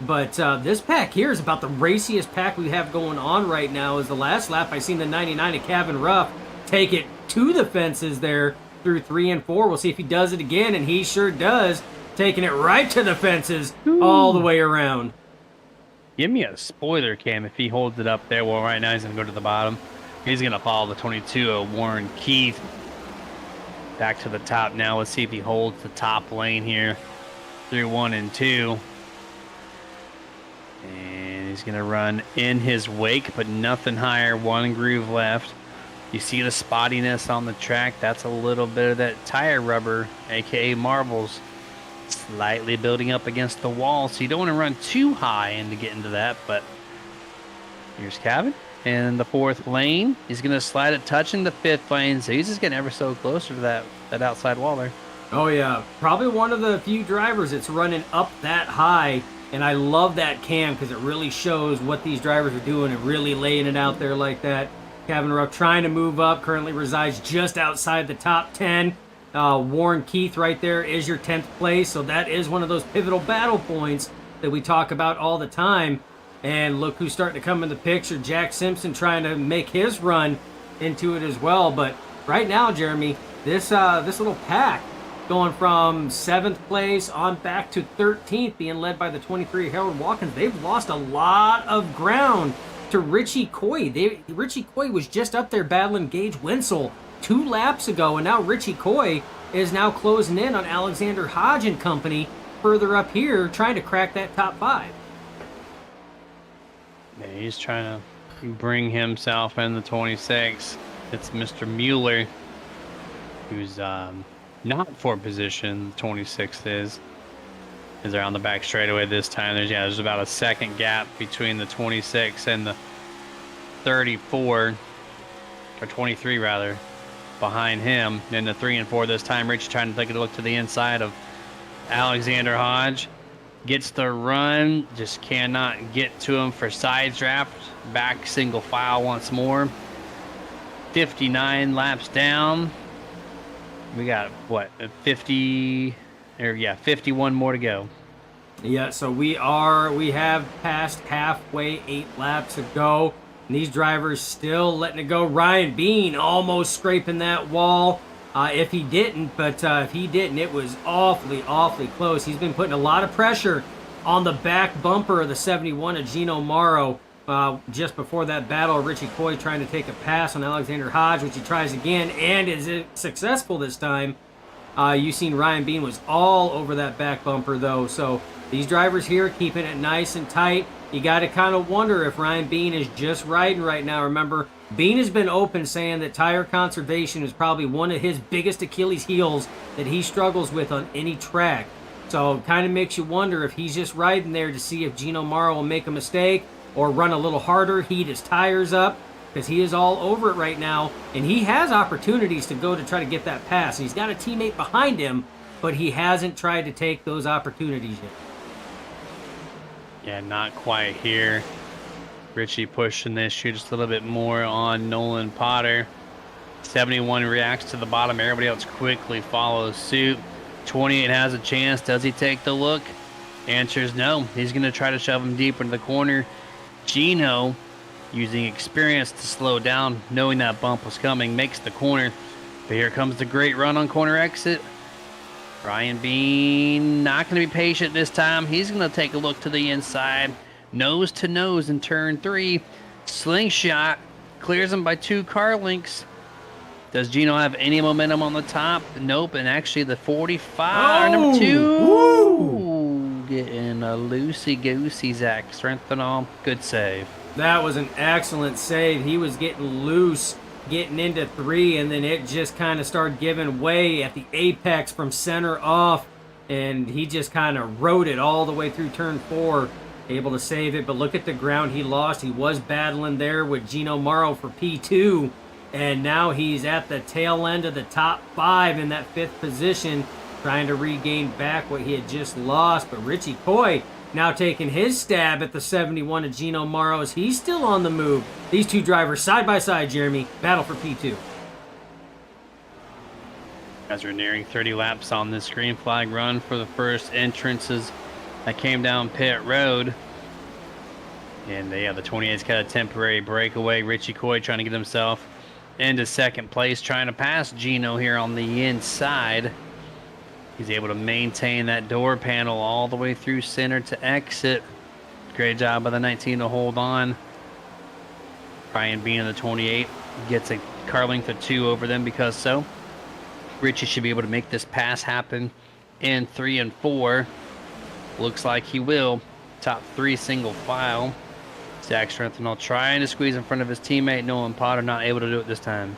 But this pack here is about the raciest pack we have going on right now. Is the last lap I seen the 99 of Kevin Ruff take it to the fences there through 3 and 4. We'll see if he does it again, and he sure does, taking it right to the fences all the way around. Give me a spoiler cam if he holds it up there. Well, right now he's going to go to the bottom. He's going to follow the 22 of Warren Keith back to the top now. Let's see if he holds the top lane here through 1 and 2. And he's going to run in his wake, but nothing higher. 1 groove left. You see the spottiness on the track. That's a little bit of that tire rubber, aka marbles, slightly building up against the wall. So you don't want to run too high and to get into that. But here's Kevin in the 4th lane. He's going to slide it touching the 5th lane. So he's just getting ever so closer to that outside wall there. Oh, yeah. Probably one of the few drivers that's running up that high. And I love that cam because it really shows what these drivers are doing and really laying it out there like that. Kevin Ruff trying to move up, currently resides just outside the top 10. Warren Keith right there is your 10th place, so that is one of those pivotal battle points that we talk about all the time. And look who's starting to come in the picture. Jack Simpson trying to make his run into it as well. But right now, Jeremy, this little pack going from 7th place on back to 13th, being led by the 23 Harold Watkins. They've lost a lot of ground to Richie Coy. Richie Coy was just up there battling Gage Winsel 2 laps ago, and now Richie Coy is now closing in on Alexander Hodge and company further up here, trying to crack that top 5. Yeah, he's trying to bring himself in the 26. It's Mr. Mueller, who's not for position. 26th is. As they're on the back straightaway this time. There's about a second gap between the 26 and the 34, or 23 rather, behind him. And the 3 and 4 this time. Richie trying to take a look to the inside of Alexander Hodge. Gets the run, just cannot get to him for side draft. Back single file once more. 59 laps down. We got what, 51 more to go. Yeah, so we have passed halfway, 8 laps to go. And these drivers still letting it go. Ryan Bean almost scraping that wall. If he didn't, it was awfully, awfully close. He's been putting a lot of pressure on the back bumper of the 71 of Gino Morrow. Just before that battle, Richie Coy trying to take a pass on Alexander Hodge, which he tries again and is successful this time. You seen Ryan Bean was all over that back bumper though. So these drivers here keeping it nice and tight. You got to kind of wonder if Ryan Bean is just riding right now. Remember, Bean has been open saying that tire conservation is probably one of his biggest Achilles heels that he struggles with on any track. So it kind of makes you wonder if he's just riding there to see if Gino Morrow will make a mistake or run a little harder, heat his tires up, because he is all over it right now. And he has opportunities to go to try to get that pass. And he's got a teammate behind him, but he hasn't tried to take those opportunities yet. Yeah, not quite here. Richie pushing this shoot just a little bit more on Nolan Potter. 71 reacts to the bottom. Everybody else quickly follows suit. 28 has a chance. Does he take the look? Answer is no. He's going to try to shove him deep into the corner. Gino, using experience to slow down, knowing that bump was coming, makes the corner. But here comes the great run on corner exit. Ryan Bean not going to be patient this time. He's going to take a look to the inside. Nose to nose in turn 3. Slingshot clears him by 2 car lengths. Does Gino have any momentum on the top? Nope. And actually the 45, number 2. Woo! Getting a loosey-goosey, Zach. Strength and all. Good save. That was an excellent save. He was getting loose, getting into 3, and then it just kind of started giving way at the apex from center off, and he just kind of rode it all the way through turn 4, able to save it. But look at the ground he lost. He was battling there with Gino Morrow for P2, and now he's at the tail end of the top 5 in that 5th position, trying to regain back what he had just lost. But Richie Coy now taking his stab at the 71 of Gino Morrow as he's still on the move. These two drivers side by side, Jeremy, battle for P2. As we're nearing 30 laps on this green flag run for the first entrances that came down pit road. And yeah, the 28's got a temporary breakaway. Richie Coy trying to get himself into second place, trying to pass Gino here on the inside. He's able to maintain that door panel all the way through center to exit. Great job by the 19 to hold on. Ryan Bean in the 28 gets a car length of 2 over them because so. Richie should be able to make this pass happen in 3 and 4. Looks like he will. Top 3 single file. Zach Strenthal trying to squeeze in front of his teammate Nolan Potter, not able to do it this time.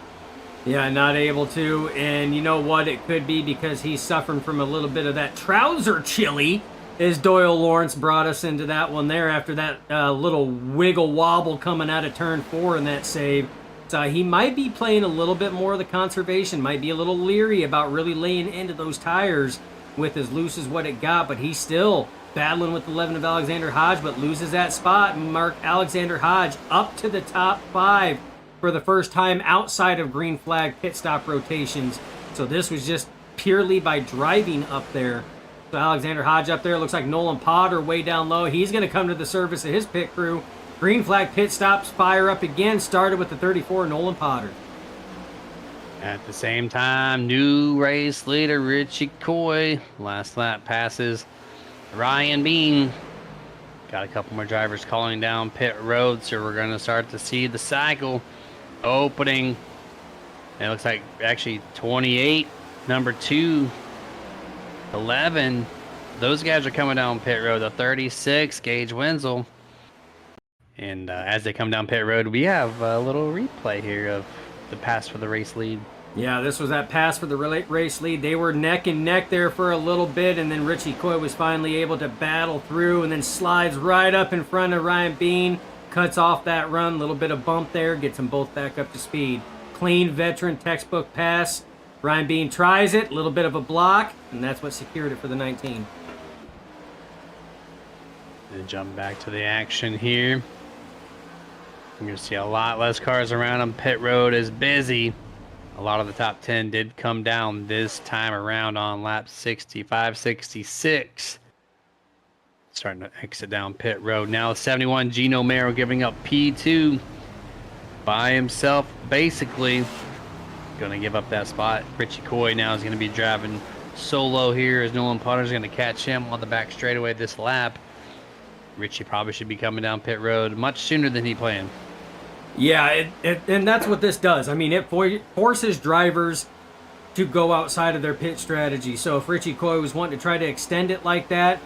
Yeah, not able to, and you know what? It could be because he's suffering from a little bit of that trouser chili, as Doyle Lawrence brought us into that one there after that little wiggle wobble coming out of turn 4 in that save. So he might be playing a little bit more of the conservation, might be a little leery about really laying into those tires with as loose as what it got, but he's still battling with 11 of Alexander Hodge, but loses that spot. Mark Alexander Hodge up to the top 5 for the first time outside of green flag pit stop rotations. So this was just purely by driving up there. So Alexander Hodge up there. Looks like Nolan Potter way down low. He's going to come to the service of his pit crew. Green flag pit stops fire up again. Started with the 34, Nolan Potter. At the same time, new race leader Richie Coy. Last lap passes Ryan Bean. Got a couple more drivers calling down pit road, so we're going to start to see the cycle opening. And it looks like actually 28, number 2, 11. Those guys are coming down pit road. The 36, Gage Wenzel. And as they come down pit road, we have a little replay here of the pass for the race lead. Yeah, this was that pass for the race lead. They were neck and neck there for a little bit, and then Richie Coy was finally able to battle through and then slides right up in front of Ryan Bean, cuts off that run, a little bit of bump there, gets them both back up to speed. Clean veteran textbook pass. Ryan Bean tries it, a little bit of a block, and that's what secured it for the 19. And jump back to the action here. You're going to see a lot less cars around him. Pit road is busy. A lot of the top 10 did come down this time around on lap 65, 66. Starting to exit down pit road. Now 71, Gino Mero giving up P2 by himself. Basically, going to give up that spot. Richie Coy now is going to be driving solo here as Nolan Potter is going to catch him on the back straightaway this lap. Richie probably should be coming down pit road much sooner than he planned. Yeah, and that's what this does. I mean, it forces drivers to go outside of their pit strategy. So if Richie Coy was wanting to try to extend it like that,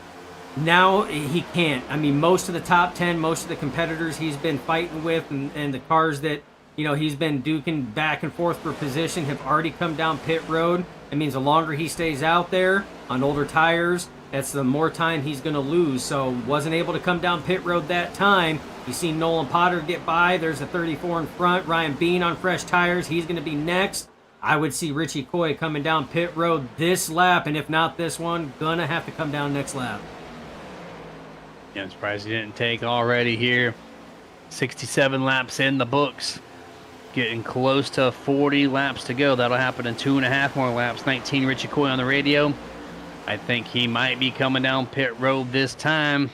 now he can't. I mean, most of the top 10, most of the competitors he's been fighting with and the cars that, you know, he's been duking back and forth for position have already come down pit road. It means the longer he stays out there on older tires, that's the more time he's going to lose. So wasn't able to come down pit road that time. You see Nolan Potter get by. There's a 34 in front. Ryan Bean on fresh tires. He's going to be next. I would see Richie Coy coming down pit road this lap, and if not this one, gonna have to come down next lap. Yeah, I'm surprised he didn't take already here. 67 laps in the books. Getting close to 40 laps to go. That'll happen in 2.5 more laps. 19, Richie Coy on the radio. I think he might be coming down pit road this time.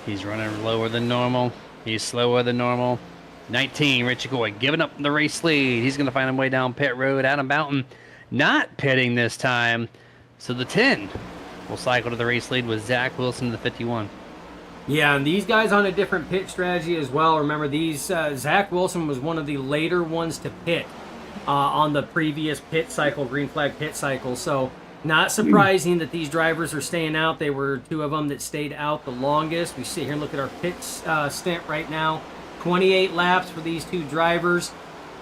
He's running lower than normal. He's slower than normal. 19, Richie Coy giving up the race lead. He's going to find his way down pit road. Adam Boughton not pitting this time. So the 10 will cycle to the race lead with Zach Wilson, the 51. Yeah, and these guys on a different pit strategy as well. Remember, these Zach Wilson was one of the later ones to pit on the previous pit cycle, green flag pit cycle. So not surprising that these drivers are staying out. They were 2 of them that stayed out the longest. We sit here and look at our pit stint right now. 28 laps for these 2 drivers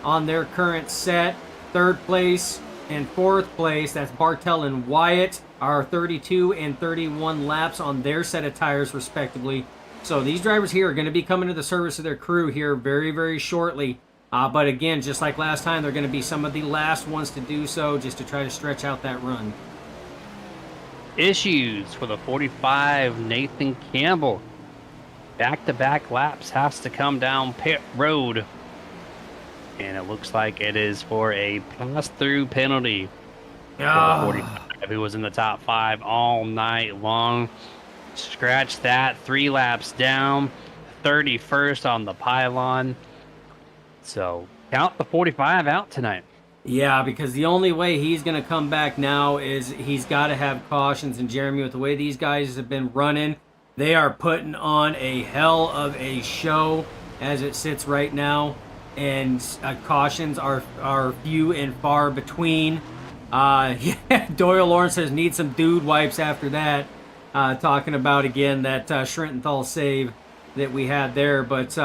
on their current set. 3rd place and 4th place, that's Bartel and Wyatt, are 32 and 31 laps on their set of tires respectively. So these drivers here are going to be coming to the service of their crew here very, very shortly. But again, just like last time, they're going to be some of the last ones to do so, just to try to stretch out that run. Issues for the 45, Nathan Campbell. Back-to-back laps has to come down pit road. And it looks like it is for a pass-through penalty. For 45. who was in the top 5 all night long. Scratch that, 3 laps down, 31st on the pylon. So count the 45 out tonight. Yeah, because the only way he's going to come back now is he's got to have cautions. And Jeremy, with the way these guys have been running, they are putting on a hell of a show as it sits right now. And cautions are few and far between. Yeah, Doyle Lawrence says need some dude wipes after that. Talking about, again, that Schrintenthal save that we had there. But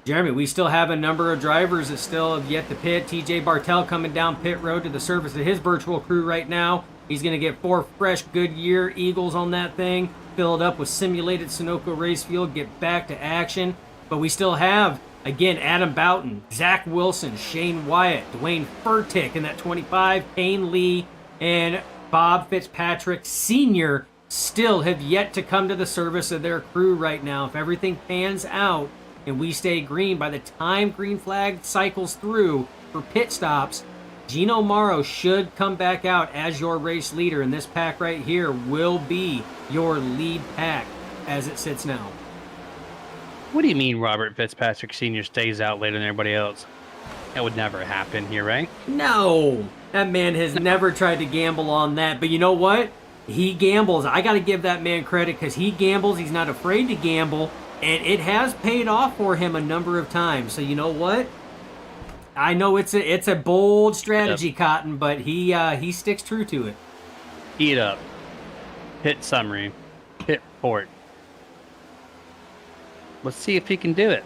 Jeremy, we still have a number of drivers that still have yet to pit. TJ Bartel coming down pit road to the service of his virtual crew right now. He's going to get 4 fresh Goodyear Eagles on that thing, fill it up with simulated Sunoco race fuel, get back to action. But we still have, again, Adam Boughton, Zach Wilson, Shane Wyatt, Dwayne Furtick in that 25, Payne Lee, and Bob Fitzpatrick Sr. still have yet to come to the service of their crew right now. If everything pans out, and we stay green, by the time green flag cycles through for pit stops, Gino Morrow should come back out as your race leader, and this pack right here will be your lead pack as it sits now. What do you mean Robert Fitzpatrick Sr. stays out later than everybody else? That would never happen here, right? No! That man has never tried to gamble on that, but you know what? He gambles. I got to give that man credit because he gambles. He's not afraid to gamble. And it has paid off for him a number of times. So you know what? I know it's a bold strategy, Cotton, but he sticks true to it. Eat up. Pit summary. Pit report. Let's see if he can do it.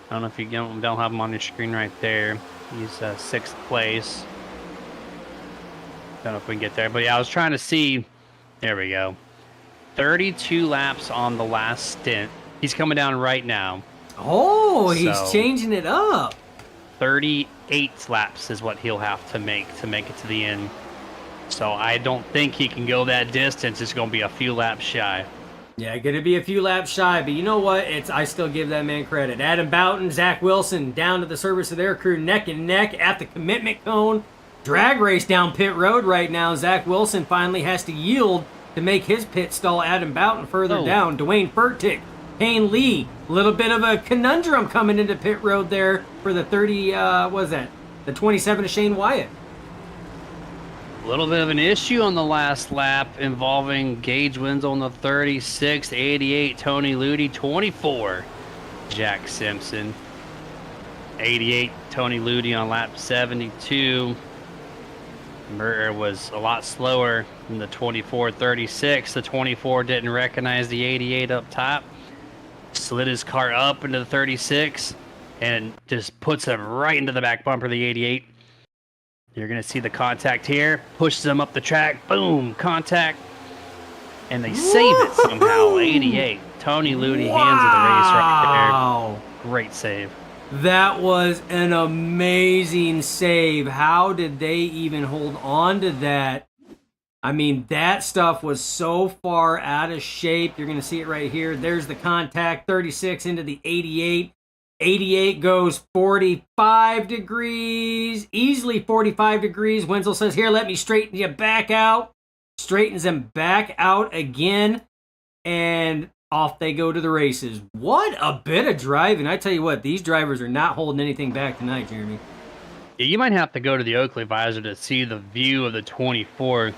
I don't know if you don't have him on your screen right there. He's 6th place. Don't know if we can get there. But yeah, I was trying to see. There we go. 32 laps on the last stint. He's coming down right now. Oh, he's changing it up. 38 laps is what he'll have to make it to the end. So I don't think he can go that distance. It's going to be a few laps shy. Yeah, going to be a few laps shy, but you know what? I still give that man credit. Adam Boughton, Zach Wilson, down to the service of their crew, neck and neck at the commitment cone. Drag race down pit road right now. Zach Wilson finally has to yield to make his pit stall Adam Boughton further down. Dwayne Furtick, Payne Lee, a little bit of a conundrum coming into pit road there for the 30, what was that? The 27 of Shane Wyatt. A little bit of an issue on the last lap involving Gage Wenzel on the 36, 88, Tony Ludi, 24, Jack Simpson, 88, Tony Ludi on lap 72. Merter was a lot slower than the 24, 36. The 24 didn't recognize the 88 up top. Slid his car up into the 36 and just puts him right into the back bumper of the 88. You're going to see the contact here. Pushes him up the track. Boom. Contact. And they save it somehow. 88. Tony Ludi hands of the race right there. Great save. That was an amazing save. How did they even hold on to that? I mean, that stuff was so far out of shape. You're going to see it right here. There's the contact. 36 into the 88. 88 goes 45 degrees. Easily 45 degrees. Wenzel says, here, let me straighten you back out. Straightens him back out again. And off they go to the races. What a bit of driving. I tell you what, these drivers are not holding anything back tonight, Jeremy. Yeah, you might have to go to the Oakley visor to see the view of the 24.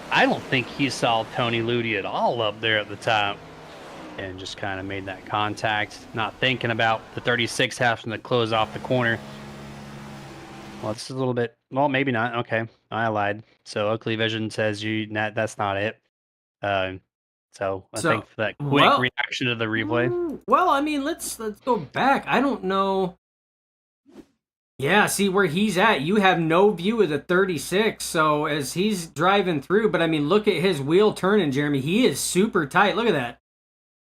I don't think he saw Tony Ludi at all up there at the top. And just kind of made that contact, not thinking about the 36 having to close off the corner. Well, it's a little bit, well, maybe not. Okay, I lied. So Oakley Vision says that's not it. So I think for that quick reaction to the replay. Well, I mean, let's go back. I don't know. Yeah, see where he's at. You have no view of the 36. So as he's driving through, but I mean, look at his wheel turning, Jeremy. He is super tight. Look at that.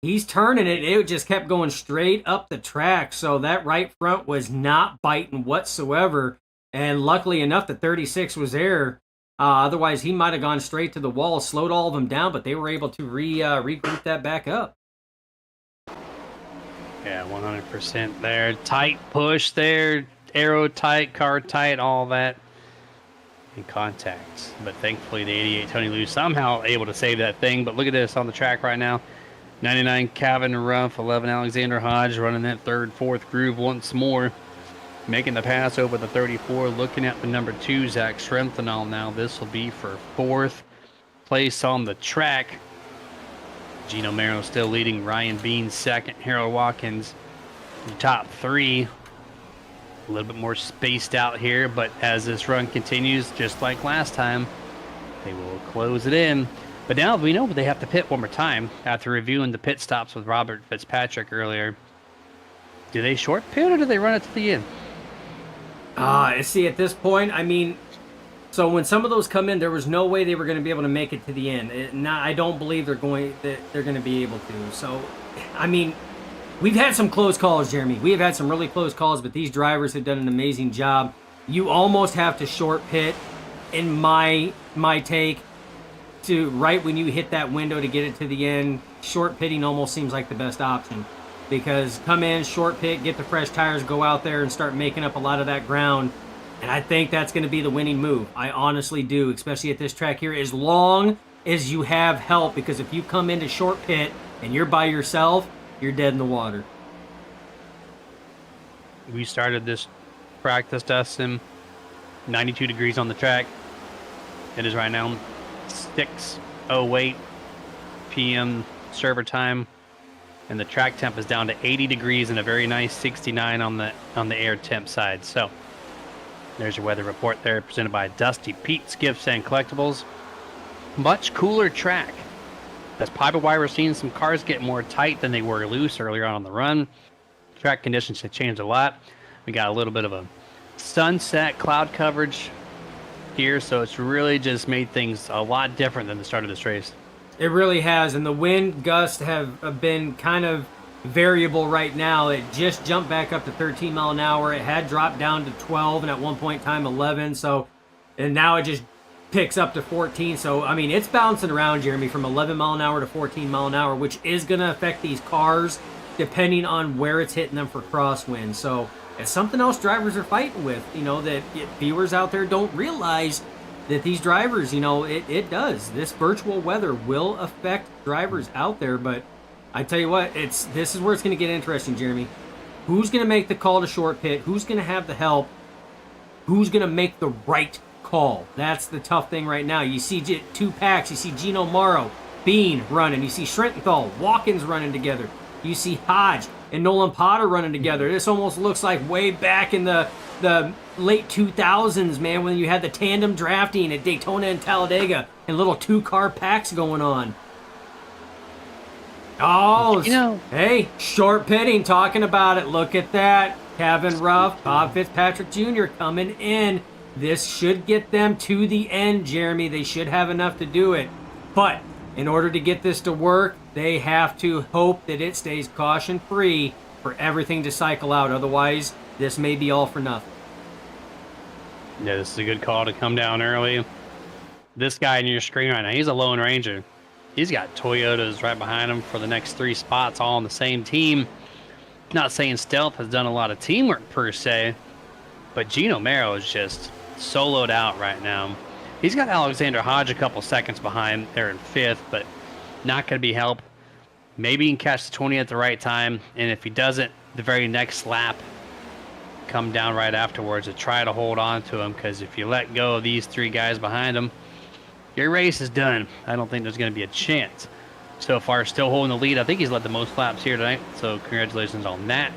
He's turning it. It just kept going straight up the track. So that right front was not biting whatsoever. And luckily enough, the 36 was there. Otherwise, he might have gone straight to the wall, slowed all of them down, but they were able to regroup that back up. Yeah, 100% there. Tight push there. Aero tight, car tight, all that. in contact. But thankfully, the 88 Tony Lou somehow able to save that thing. But look at this on the track right now. 99 Calvin Ruff, 11 Alexander Hodge running that third, fourth groove once more. Making the pass over the 34, looking at the number 2, Zach Schrenthal now. This will be for 4th place on the track. Gino Merrill still leading, Ryan Bean 2nd, Harold Watkins top 3. A little bit more spaced out here, but as this run continues, just like last time, they will close it in. But now we know they have to pit one more time after reviewing the pit stops with Robert Fitzpatrick earlier. Do they short pit or do they run it to the end? See, at this point, I mean, so when some of those come in, there was no way they were going to be able to make it to the end. I don't believe they're going to be able to. So, I mean, we've had some close calls, Jeremy. We have had some really close calls, but these drivers have done an amazing job. You almost have to short pit, in my take, to right when you hit that window to get it to the end. Short pitting almost seems like the best option. Because come in, short pit, get the fresh tires, go out there and start making up a lot of that ground. And I think that's going to be the winning move. I honestly do, especially at this track here, as long as you have help. Because if you come into short pit and you're by yourself, you're dead in the water. We started this practice, Dustin, 92 degrees on the track. It is right now 6:08 p.m. server time. And the track temp is down to 80 degrees and a very nice 69 on the air temp side. So there's your weather report there, presented by Dusty Pete's Gifts and Collectibles. Much cooler track. That's probably why we're seeing some cars get more tight than they were loose earlier on the run. Track conditions have changed a lot. We got a little bit of a sunset cloud coverage here, so it's really just made things a lot different than the start of this race. It really has, and the wind gusts have been kind of variable right now. It just jumped back up to 13 mile an hour. It had dropped down to 12, and at one point in time 11. So, and now it just picks up to 14. So, I mean, it's bouncing around, Jeremy, from 11 mile an hour to 14 mile an hour, which is going to affect these cars depending on where it's hitting them for crosswind. So, it's something else drivers are fighting with, you know, that viewers out there don't realize that these drivers, you know, it does. This virtual weather will affect drivers out there, but I tell you what, this is where it's going to get interesting, Jeremy. Who's going to make the call to short pit? Who's going to have the help? Who's going to make the right call? That's the tough thing right now. You see 2 packs. You see Gino Morrow, Bean running. You see Schrenthal, Watkins running together. You see Hodge and Nolan Potter running together. This almost looks like way back in the late 2000s, man, when you had the tandem drafting at Daytona and Talladega and little 2-car packs going on. Oh, you know, hey, short pitting, talking about it. Look at that. Kevin Ruff, Bob Fitzpatrick Jr. coming in. This should get them to the end, Jeremy. They should have enough to do it. But in order to get this to work, they have to hope that it stays caution-free for everything to cycle out. Otherwise, this may be all for nothing. Yeah, this is a good call to come down early. This guy on your screen right now, he's a Lone Ranger. He's got Toyotas right behind him for the next 3 spots, all on the same team. Not saying Stealth has done a lot of teamwork per se, but Gino Merrill is just soloed out right now. He's got Alexander Hodge a couple seconds behind there in 5th, but not going to be help. Maybe he can catch the 20 at the right time, and if he doesn't, the very next lap, come down right afterwards to try to hold on to him, because if you let go of these 3 guys behind him, your race is done. I don't think there's going to be a chance. So far, still holding the lead. I think he's led the most laps here tonight, so congratulations on that.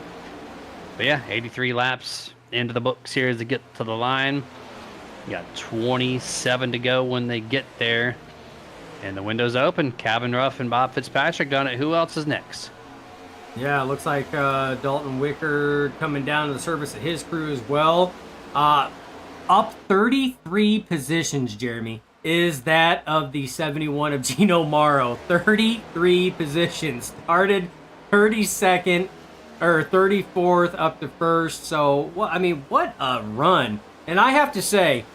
But yeah, 83 laps into the book series to get to the line. You got 27 to go when they get there. And the window's open. Kevin Ruff and Bob Fitzpatrick done it. Who else is next? Yeah, it looks like Dalton Wicker coming down to the service of his crew as well. Up 33 positions, Jeremy, is that of the 71 of Gino Morrow. 33 positions. Started 32nd or 34th up to 1st. So, I mean, what a run. And I have to say,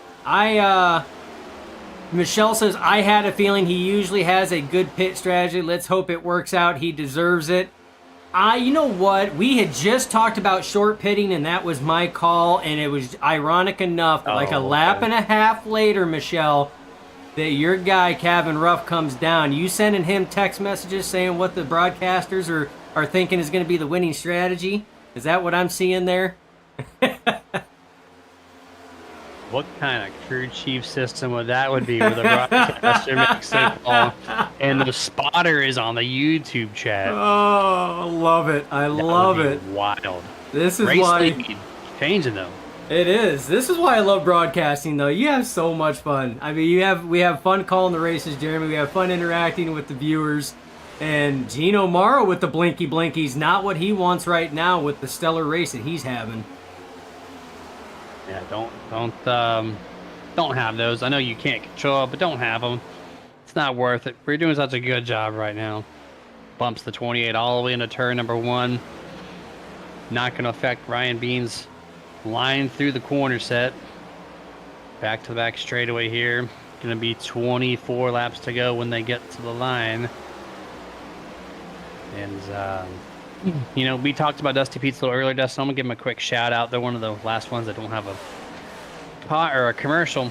Michelle says, I had a feeling he usually has a good pit strategy. Let's hope it works out. He deserves it. You know what? We had just talked about short pitting, and that was my call, and it was ironic enough that like a lap and a half later, Michelle, that your guy, Kevin Ruff, comes down. You sending him text messages saying what the broadcasters are thinking is going to be the winning strategy? Is that what I'm seeing there? What kind of crew chief system would that would be where the broadcaster makes a call and the spotter is on the YouTube chat? Oh, I love it. I love it. Wild. This is Race why lead changing though. it is. This is why I love broadcasting though. You have so much fun. I mean, we have fun calling the races, Jeremy. We have fun interacting with the viewers. And Gino Morrow with the blinky blinkies, not what he wants right now with the stellar race that he's having. Yeah, don't have those. I know you can't control it, but don't have them. It's not worth it. We're doing such a good job right now. Bumps the 28 all the way into turn number 1. Not going to affect Ryan Bean's line through the corner set. Back to the back straightaway here. Going to be 24 laps to go when they get to the line. And, you know, we talked about Dusty Pete's a little earlier, Dustin. I'm going to give them a quick shout out. They're one of the last ones that don't have a pot or a commercial.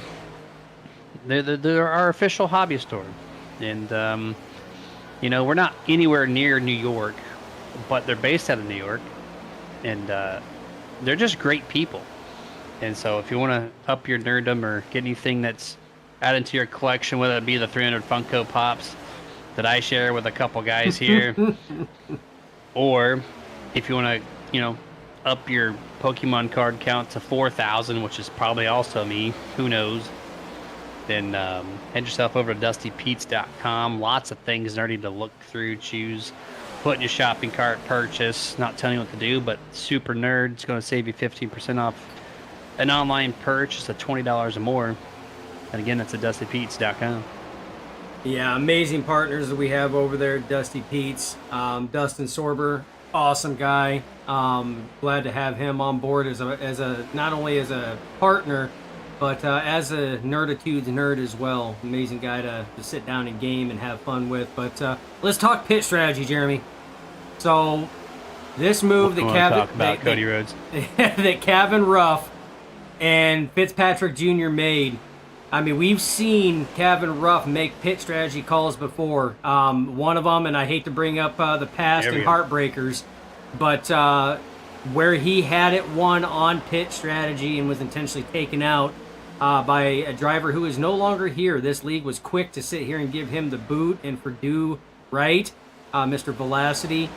They're our official hobby store. And, you know, we're not anywhere near New York, but they're based out of New York. And they're just great people. And so if you want to up your nerddom or get anything that's added to your collection, whether it be the 300 Funko Pops that I share with a couple guys here, or if you want to, you know, up your Pokemon card count to 4,000, which is probably also me, who knows, then head yourself over to dustypete's.com. Lots of things nerdy to look through, choose, put in your shopping cart, purchase. Not telling you what to do, but super nerd. It's going to save you 15% off an online purchase of $20 or more. And again, that's at dustypete's.com. Yeah, amazing partners that we have over there at Dusty Pete's. Dustin Sorber, awesome guy. Glad to have him on board as a not only as a partner, but as a nerditudes nerd as well. Amazing guy to sit down and game and have fun with. But let's talk pit strategy, Jeremy. So this move Cody Rhodes. that Kevin Ruff and Fitzpatrick Jr. made. I mean, we've seen Kevin Ruff make pit strategy calls before. One of them, and I hate to bring up the past and heartbreakers, but where he had it won on pit strategy and was intentionally taken out by a driver who is no longer here. This league was quick to sit here and give him the boot and for do right, Mr. Velocity.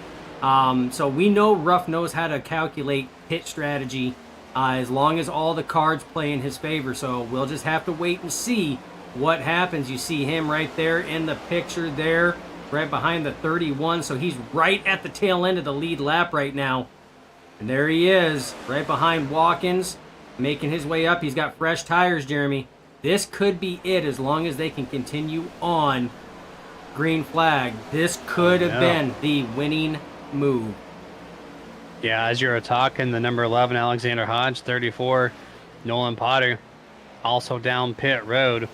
So we know Ruff knows how to calculate pit strategy as long as all the cards play in his favor. So we'll just have to wait and see what happens. You see him right there in the picture there, right behind the 31. So he's right at the tail end of the lead lap right now. And there he is, right behind Watkins, making his way up. He's got fresh tires, Jeremy. This could be it as long as they can continue on green flag. This could have been the winning move. Yeah, as you were talking, the number 11, Alexander Hodge, 34, Nolan Potter, also down pit road.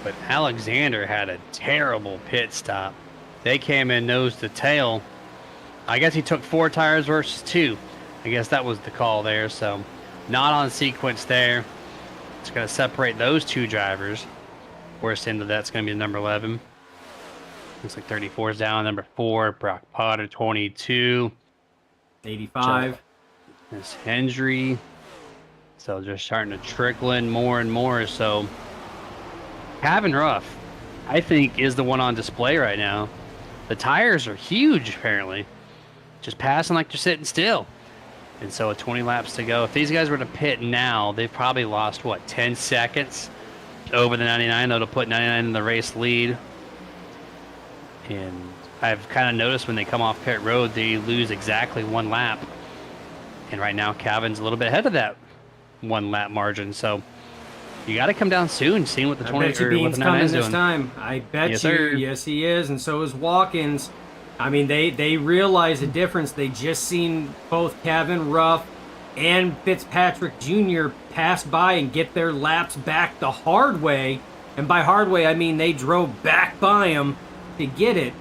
But Alexander had a terrible pit stop. They came in nose to tail. I guess he took 4 tires versus 2. I guess that was the call there. So not on sequence there. It's going to separate those 2 drivers. Worst end of that's going to be the number 11. Looks like 34 is down. Number 4, Brock Potter, 22. 85. It's Hendry. So just starting to trickle in more and more. So Kevin Ruff, I think, is the one on display right now. The tires are huge, apparently. Just passing like they're sitting still. And so with 20 laps to go, if these guys were to pit now, they've probably lost, 10 seconds over the 99. That'll put 99 in the race lead. And I've kind of noticed when they come off pit road, they lose exactly 1 lap. And right now, Kevin's a little bit ahead of that 1 lap margin. So you got to come down soon, seeing what the 20 bet you or what Bean's the coming 99's this doing. time. I bet Yes, you. sir. Yes, he is, and so is Watkins. I mean, they realize the difference. They just seen both Kevin Ruff and Fitzpatrick Jr. pass by and get their laps back the hard way. And by hard way, I mean they drove back by him to get it.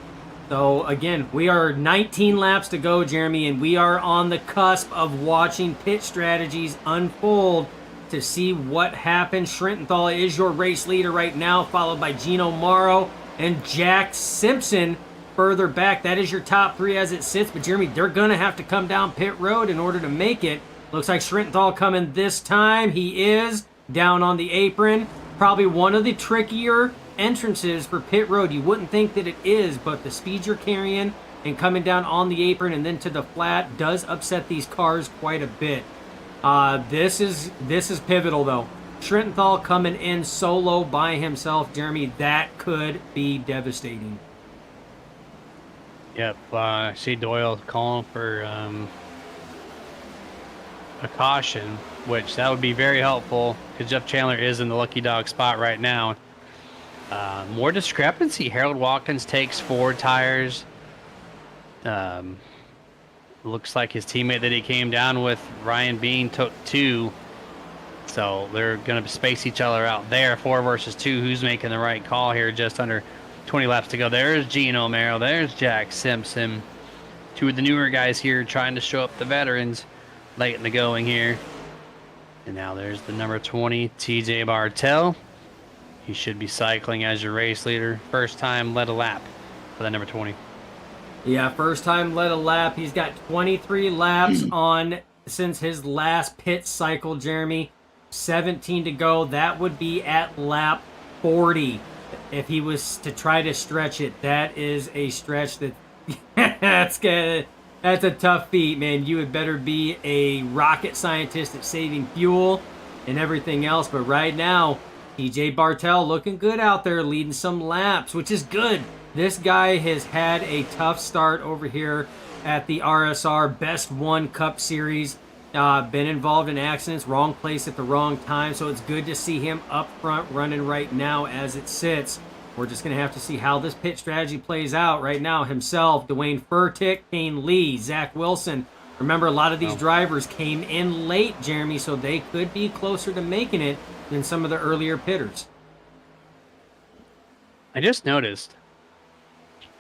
So again, we are 19 laps to go, Jeremy, and we are on the cusp of watching pit strategies unfold to see what happens. Schrintenthal is your race leader right now, followed by Gino Morrow and Jack Simpson further back. That is your top three as it sits. But Jeremy, they're going to have to come down pit road in order to make it. Looks like Schrintenthal coming this time. He is down on the apron. Probably one of the trickier entrances for pit road. You wouldn't think that it is, but the speed you're carrying and coming down on the apron and then to the flat does upset these cars quite a bit. This is pivotal though. Schrintenthal coming in solo by himself, Jeremy, that could be devastating. Yep, I see Doyle calling for a caution, which that would be very helpful because Jeff Chandler is in the lucky dog spot right now. More discrepancy. Harold Watkins takes 4 tires. Looks like his teammate that he came down with, Ryan Bean, took 2. So they're going to space each other out there. 4 versus 2. Who's making the right call here? Just under 20 laps to go. There's Gino Merrill. There's Jack Simpson. 2 of the newer guys here trying to show up the veterans late in the going here. And now there's the number 20, TJ Bartell. He should be cycling as your race leader. First time led a lap for that number 20. Yeah, first time led a lap. He's got 23 laps on since his last pit cycle, Jeremy. 17 to go. That would be at lap 40 if he was to try to stretch it. That is a stretch that that's a tough feat, man. You would better be a rocket scientist at saving fuel and everything else. But right now, TJ Bartell looking good out there, leading some laps, which is good. This guy has had a tough start over here at the RSR BestOne Cup Series. Been involved in accidents, wrong place at the wrong time, so it's good to see him up front running right now as it sits. We're just going to have to see how this pit strategy plays out right now. Himself, Dwayne Furtick, Kane Lee, Zach Wilson. Remember, a lot of these drivers came in late, Jeremy, so they could be closer to making it than some of the earlier pitters. I just noticed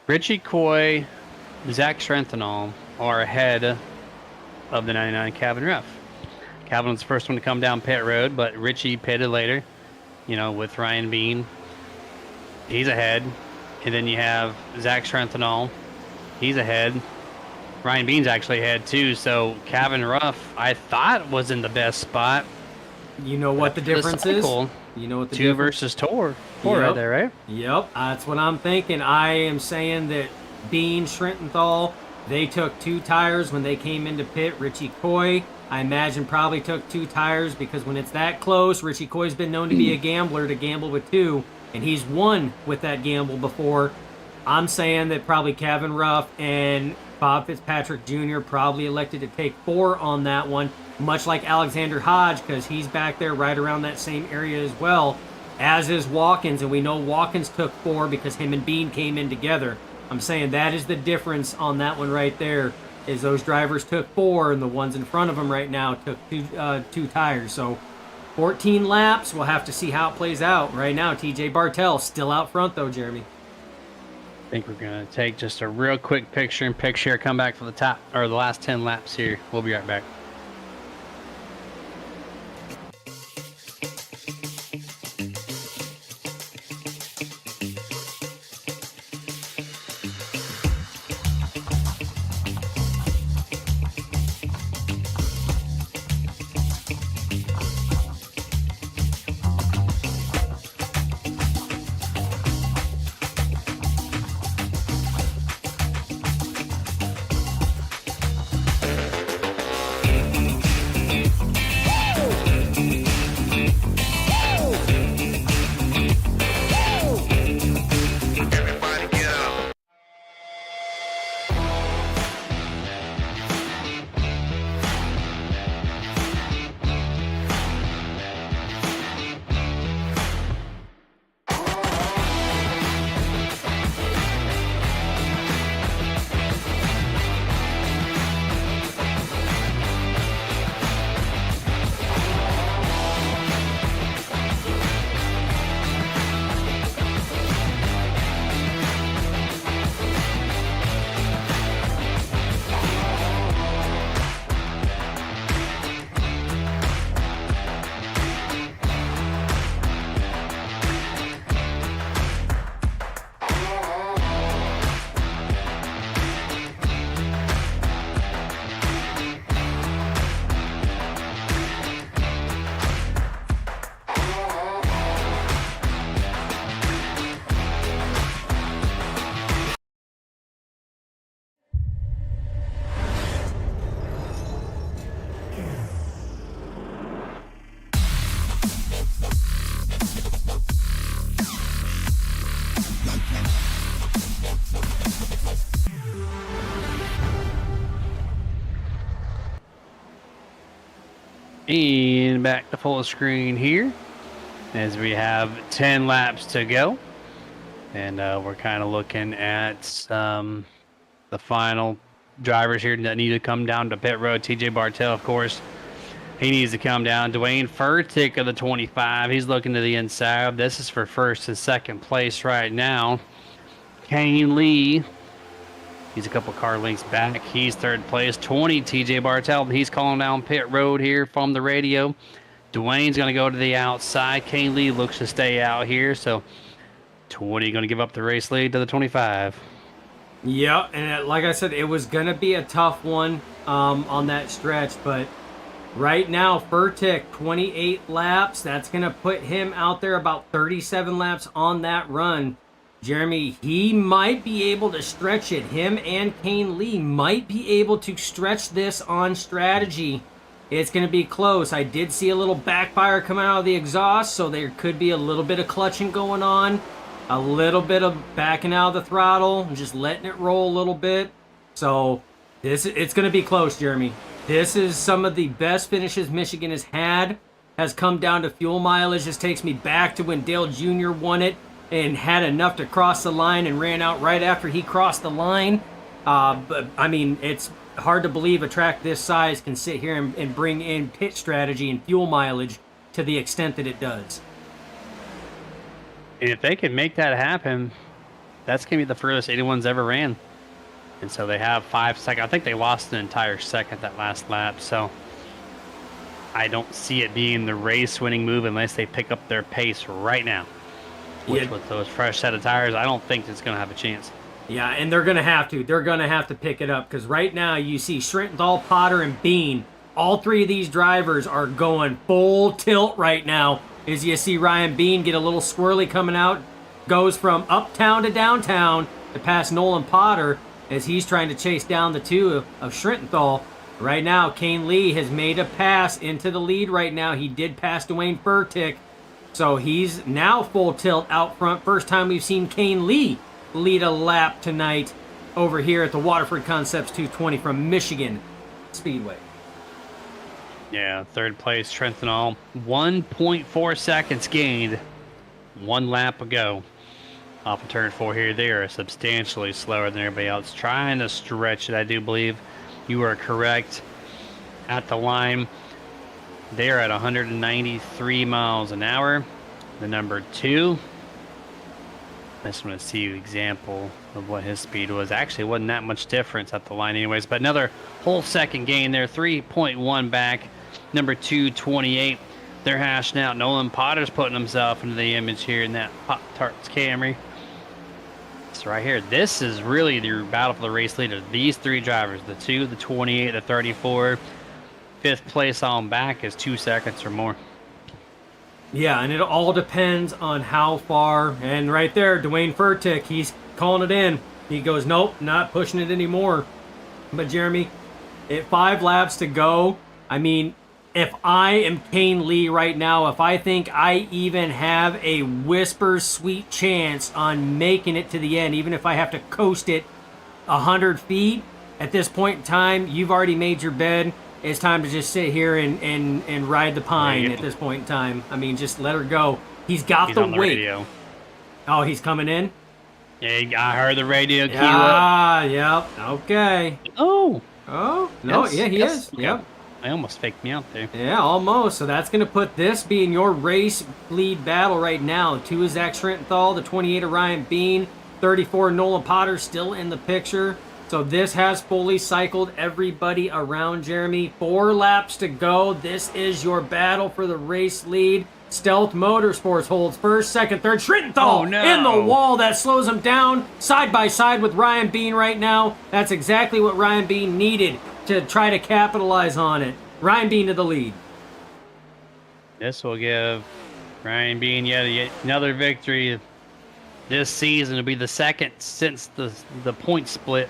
Richie Coy, Zach Schrenthal are ahead of the 99 Kevin Ruff. Kevin was the first one to come down pit road, but Richie pitted later, with Ryan Bean. He's ahead. And then you have Zach Schrenthal. He's ahead. Ryan Bean's actually ahead too. So Kevin Ruff, I thought, was in the best spot. You know what the difference is? You know what the 2 difference? versus 4 right there, right? Yep, that's what I'm thinking. I am saying that Bean, Schrintenthal, they took 2 tires when they came into pit. Richie Coy, I imagine, probably took 2 tires because when it's that close, Richie Coy's been known to be a gambler, to gamble with 2, and he's won with that gamble before. I'm saying that probably Kevin Ruff and Bob Fitzpatrick Jr. probably elected to take 4 on that one, much like Alexander Hodge, because he's back there right around that same area as well, as is Watkins, and we know Watkins took 4 because him and Bean came in together. I'm saying that is the difference on that one right there, is those drivers took 4, and the ones in front of them right now took 2 tires. So 14 laps, we'll have to see how it plays out. Right now, TJ Bartell still out front though, Jeremy. I think we're going to take just a real quick picture-in-picture, come back for the last 10 laps here. We'll be right back. And back to full screen here as we have 10 laps to go. And we're kind of looking at the final drivers here that need to come down to pit road. TJ Bartel, of course, he needs to come down. Dwayne Furtick of the 25, he's looking to the inside. This is for first and second place right now. Kane Lee, he's a couple car lengths back. He's third place. 20, TJ Bartel, he's calling down pit road here from the radio. Dwayne's going to go to the outside. Kane Lee looks to stay out here, so 20 going to give up the race lead to the 25. Yeah, and like I said, it was going to be a tough one on that stretch, but right now, Furtick, 28 laps. That's going to put him out there about 37 laps on that run. Jeremy, he might be able to stretch it. Him and Kane Lee might be able to stretch this on strategy. It's going to be close. I did see a little backfire coming out of the exhaust, so there could be a little bit of clutching going on. A little bit of backing out of the throttle and just letting it roll a little bit. So it's going to be close, Jeremy. This is some of the best finishes Michigan has come down to fuel mileage. This takes me back to when Dale Jr. won it and had enough to cross the line and ran out right after he crossed the line. But I mean, it's hard to believe a track this size can sit here and bring in pit strategy and fuel mileage to the extent that it does. And if they can make that happen, that's going to be the furthest anyone's ever ran. And so they have 5 seconds. I think they lost an entire second that last lap. So I don't see it being the race-winning move unless they pick up their pace right now. Which, with those fresh set of tires, I don't think it's going to have a chance. Yeah, and they're going to have to. They're going to have to pick it up because right now you see Schrintenthal, Potter, and Bean. All three of these drivers are going full tilt right now. As you see Ryan Bean get a little squirrely coming out, goes from uptown to downtown to pass Nolan Potter as he's trying to chase down the two of Schrintenthal. Right now, Kane Lee has made a pass into the lead right now. He did pass Dwayne Furtick, so he's now full tilt out front. First time we've seen Kane Lee lead a lap tonight over here at the Waterford Concepts 220 from Michigan Speedway. Yeah, third place, Trenthal. 1.4 seconds gained. 1 lap ago. Off of turn 4 here. They are substantially slower than everybody else. Trying to stretch it, I do believe. You are correct. At the line, they are at 193 miles an hour. The number 2. I just want to see an example of what his speed was. Actually, wasn't that much difference at the line anyways. But another whole second gain there. 3.1 back. Number 2, 28. They're hashing out. Nolan Potter's putting himself into the image here in that Pop-Tarts Camry. So right here, this is really the battle for the race leader. These 3 drivers, the 2, the 28, the 34. 5th place on back is 2 seconds or more. Yeah, and it all depends on how far. And right there, Dwayne Furtick, he's calling it in. He goes, nope, not pushing it anymore. But Jeremy, at 5 laps to go, I mean, if I am Kane Lee right now, if I think I even have a whisper sweet chance on making it to the end, even if I have to coast it 100 feet, at this point in time, you've already made your bed. It's time to just sit here and ride the pine at this point in time. I mean, just let her go. He's got the weight. Radio. Oh, he's coming in? Yeah, I heard the radio cue up. Ah, yep. Okay. Oh. Oh, no, Yes, yeah, he yes. is. Yep. I almost faked me out there. Yeah, almost. So that's going to put this being your race lead battle right now. 2 is Zach Schrintenthal, the 28 of Ryan Bean, 34 Nolan Potter still in the picture. So this has fully cycled everybody around, Jeremy. 4 laps to go. This is your battle for the race lead. Stealth Motorsports holds first, second, third. Schrintenthal in the wall. That slows him down. Side by side with Ryan Bean right now. That's exactly what Ryan Bean needed to try to capitalize on it. Ryan Bean to the lead. This will give Ryan Bean yet another victory this season. It'll be the second since the point split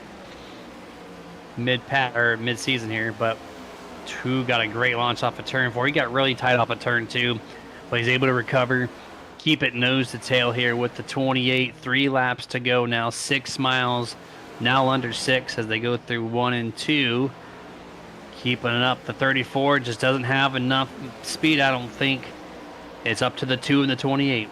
mid-season here, but 2 got a great launch off of turn 4. He got really tight off of turn 2, but he's able to recover, keep it nose to tail here with the 28. 3 laps to go now, 6 miles, now under 6 as they go through 1 and 2. keeping it up. The 34 just doesn't have enough speed, I don't think. It's up to the 2 and the 28.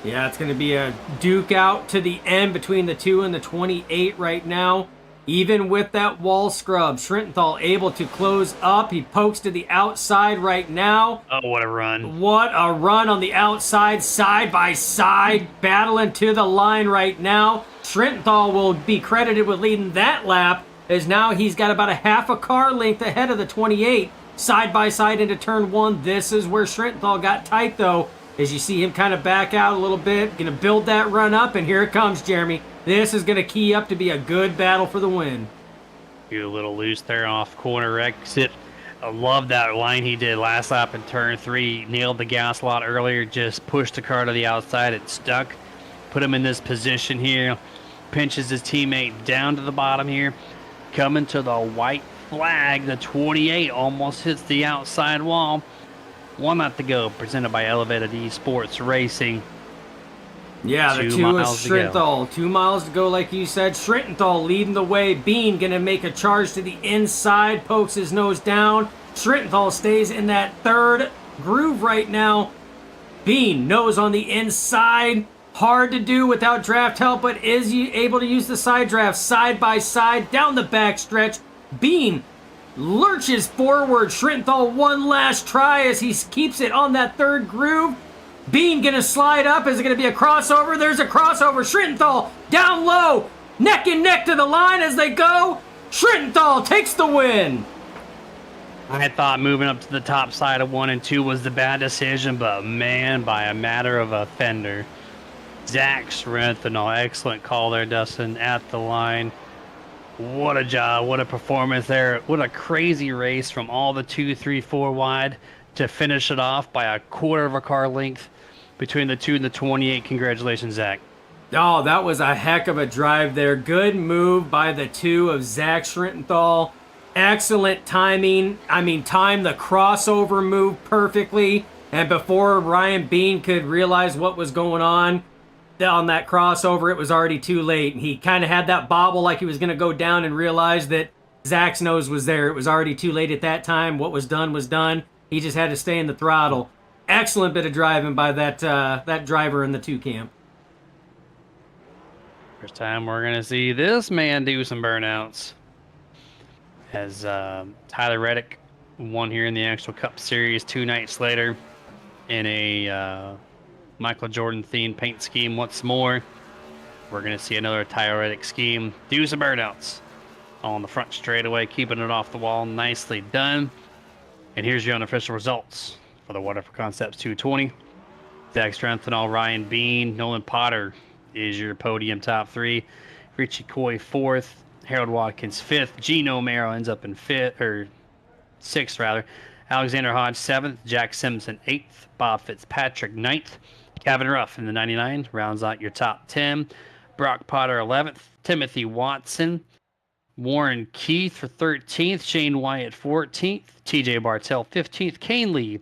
Yeah, it's going to be a duke out to the end between the 2 and the 28 right now. Even with that wall scrub, Schrintenthal able to close up. He pokes to the outside right now. Oh, what a run. What a run on the outside, side by side, battling to the line right now. Schrintenthal will be credited with leading that lap, as now he's got about a half a car length ahead of the 28. Side by side into turn 1. This is where Schrintenthal got tight, though, as you see him kind of back out a little bit. Going to build that run up, and here it comes, Jeremy. This is going to key up to be a good battle for the win. Get a little loose there off corner exit. I love that line he did last lap in turn 3. Nailed the gas a lot earlier. Just pushed the car to the outside. It stuck. Put him in this position here. Pinches his teammate down to the bottom here. Coming to the white flag. The 28 almost hits the outside wall. 1 lap to go. Presented by Elevated Esports Racing. Yeah, the 2 is Schrintenthal. 2 miles to go, like you said. Schrintenthal leading the way. Bean going to make a charge to the inside. Pokes his nose down. Schrintenthal stays in that third groove right now. Bean, nose on the inside. Hard to do without draft help, but is able to use the side draft side by side down the back stretch. Bean lurches forward. Schrintenthal one last try as he keeps it on that third groove. Bean gonna slide up. Is it gonna be a crossover? There's a crossover. Schrintenthal down low, neck and neck to the line as they go. Schrintenthal takes the win. I thought moving up to the top side of 1 and 2 was the bad decision, but man, by a matter of a fender. Zach Schrintenthal, excellent call there, Dustin, at the line. What a job, what a performance there. What a crazy race from all the 2, 3, 4 wide to finish it off by a quarter of a car length between the 2 and the 28. Congratulations, Zach. Oh, that was a heck of a drive there. Good move by the 2 of Zach Schrintenthal. Excellent timing. I mean, timed the crossover move perfectly. And before Ryan Bean could realize what was going on that crossover, it was already too late. He kind of had that bobble like he was going to go down and realized that Zach's nose was there. It was already too late at that time. What was done was done. He just had to stay in the throttle. Excellent bit of driving by that driver in the 2 camp. First time we're going to see this man do some burnouts. As Tyler Reddick won here in the actual Cup Series 2 nights later in a Michael Jordan themed paint scheme once more. We're going to see another Tyler Reddick scheme. Do some burnouts on the front straightaway, keeping it off the wall. Nicely done. And here's your unofficial results for the Waterford Concepts 220. Zach Schrintenthal, Ryan Bean, Nolan Potter is your podium top 3. Richie Coy 4th, Harold Watkins 5th, Gino Mero ends up in 6th rather. Alexander Hodge 7th, Jack Simpson 8th, Bob Fitzpatrick 9th, Kevin Ruff in the 99 rounds out your top 10. Brock Potter 11th, Timothy Watson, Warren Keith for 13th, Shane Wyatt 14th, TJ Bartell 15th, Kane Lee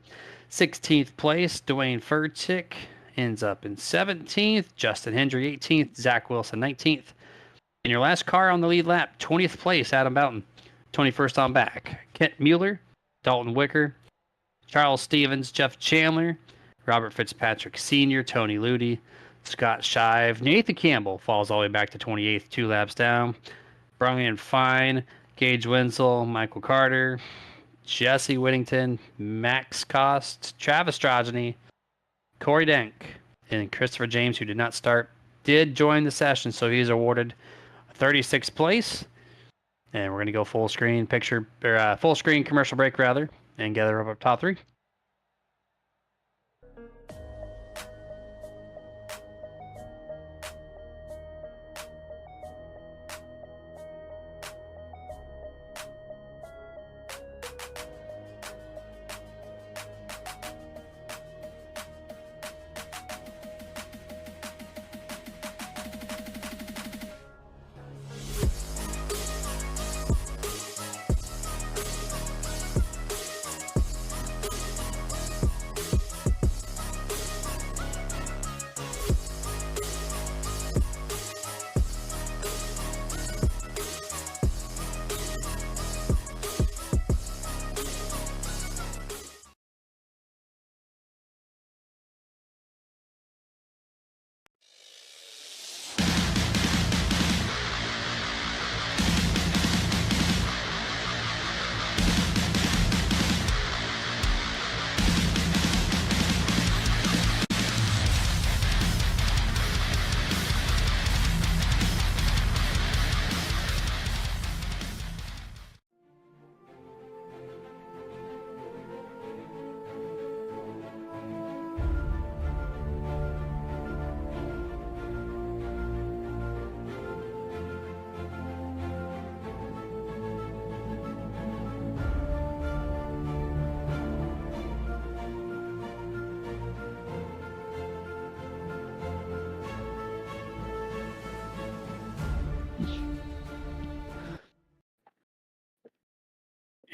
16th place, Dwayne Furtick ends up in 17th, Justin Hendry 18th, Zach Wilson 19th. In your last car on the lead lap, 20th place, Adam Boughton, 21st on back. Kent Mueller, Dalton Wicker, Charles Stevens, Jeff Chandler, Robert Fitzpatrick Sr., Tony Ludy, Scott Shive, Nathan Campbell falls all the way back to 28th, 2 laps down. Brian Fine, Gage Wenzel, Michael Carter, Jesse Whittington, Max Cost, Travis Strogeny, Corey Denk, and Christopher James, who did not start, did join the session, so he's awarded 36th place. And we're going to go full screen full screen commercial break rather, and gather up top 3.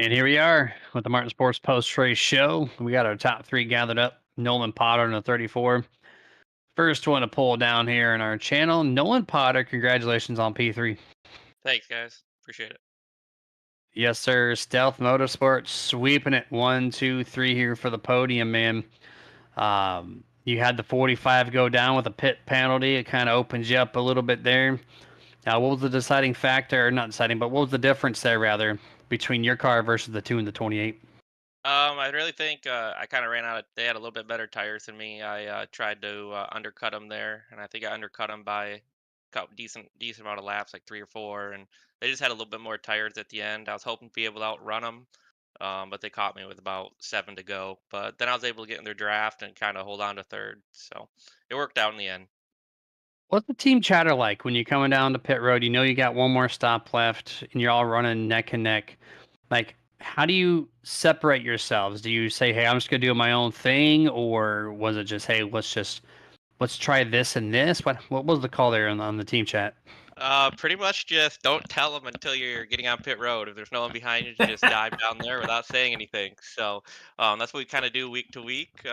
And here we are with the Martin Sports Post Race Show. We got our top 3 gathered up. Nolan Potter in the 34. First one to pull down here in our channel. Nolan Potter, congratulations on P3. Thanks, guys. Appreciate it. Yes, sir. Stealth Motorsports sweeping it 1, 2, 3 here for the podium, man. You had the 45 go down with a pit penalty. It kind of opens you up a little bit there. Now, what was the deciding factor, or not deciding, but what was the difference there, rather, between your car versus the 2 and the 28? I really think I kind of ran out of. They had a little bit better tires than me. I tried to undercut them there, and I think I undercut them by a decent amount of laps, like 3 or 4. And they just had a little bit more tires at the end. I was hoping to be able to outrun them, but they caught me with about 7 to go. But then I was able to get in their draft and kind of hold on to third. So it worked out in the end. What's the team chatter like when you're coming down the pit road? You know you got one more stop left, and you're all running neck and neck. Like, how do you separate yourselves? Do you say, "Hey, I'm just gonna do my own thing," or was it just, "Hey, let's try this and this"? What was the call there on the team chat? Pretty much just don't tell them until you're getting on pit road. If there's no one behind you, just dive down there without saying anything. So that's what we kind of do week to week.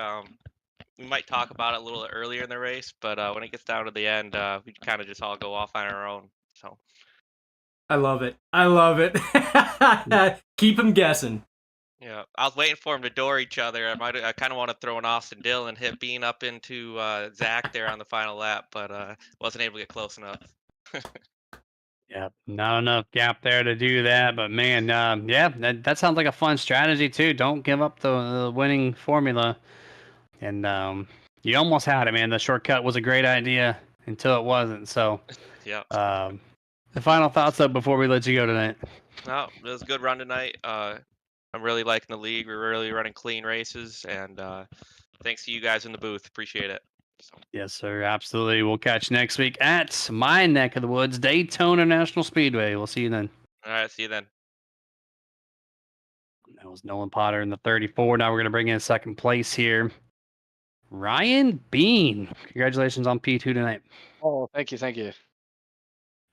We might talk about it a little earlier in the race, but when it gets down to the end, we kind of just all go off on our own. So I love it. I love it. Keep them guessing. yeah, I was waiting for them to door each other. I kind of want to throw an Austin Dillon hit Bean up into Zach there on the final lap, but wasn't able to get close enough. Yeah, not enough gap there to do that, but man, yeah, that sounds like a fun strategy too. Don't give up the winning formula, and you almost had it, man. The shortcut was a great idea until it wasn't. So, Yeah. the final thoughts though before we let you go tonight. No, it was a good run tonight. I'm really liking the league. We're really running clean races, and thanks to you guys in the booth. Appreciate it. So, Yes, sir, absolutely. We'll catch you next week at my neck of the woods, Daytona National Speedway. We'll see you then. all right, see you then. That was Nolan Potter in the 34. Now we're going to bring in second place here. Ryan Bean. Congratulations on P2 tonight. Oh, thank you.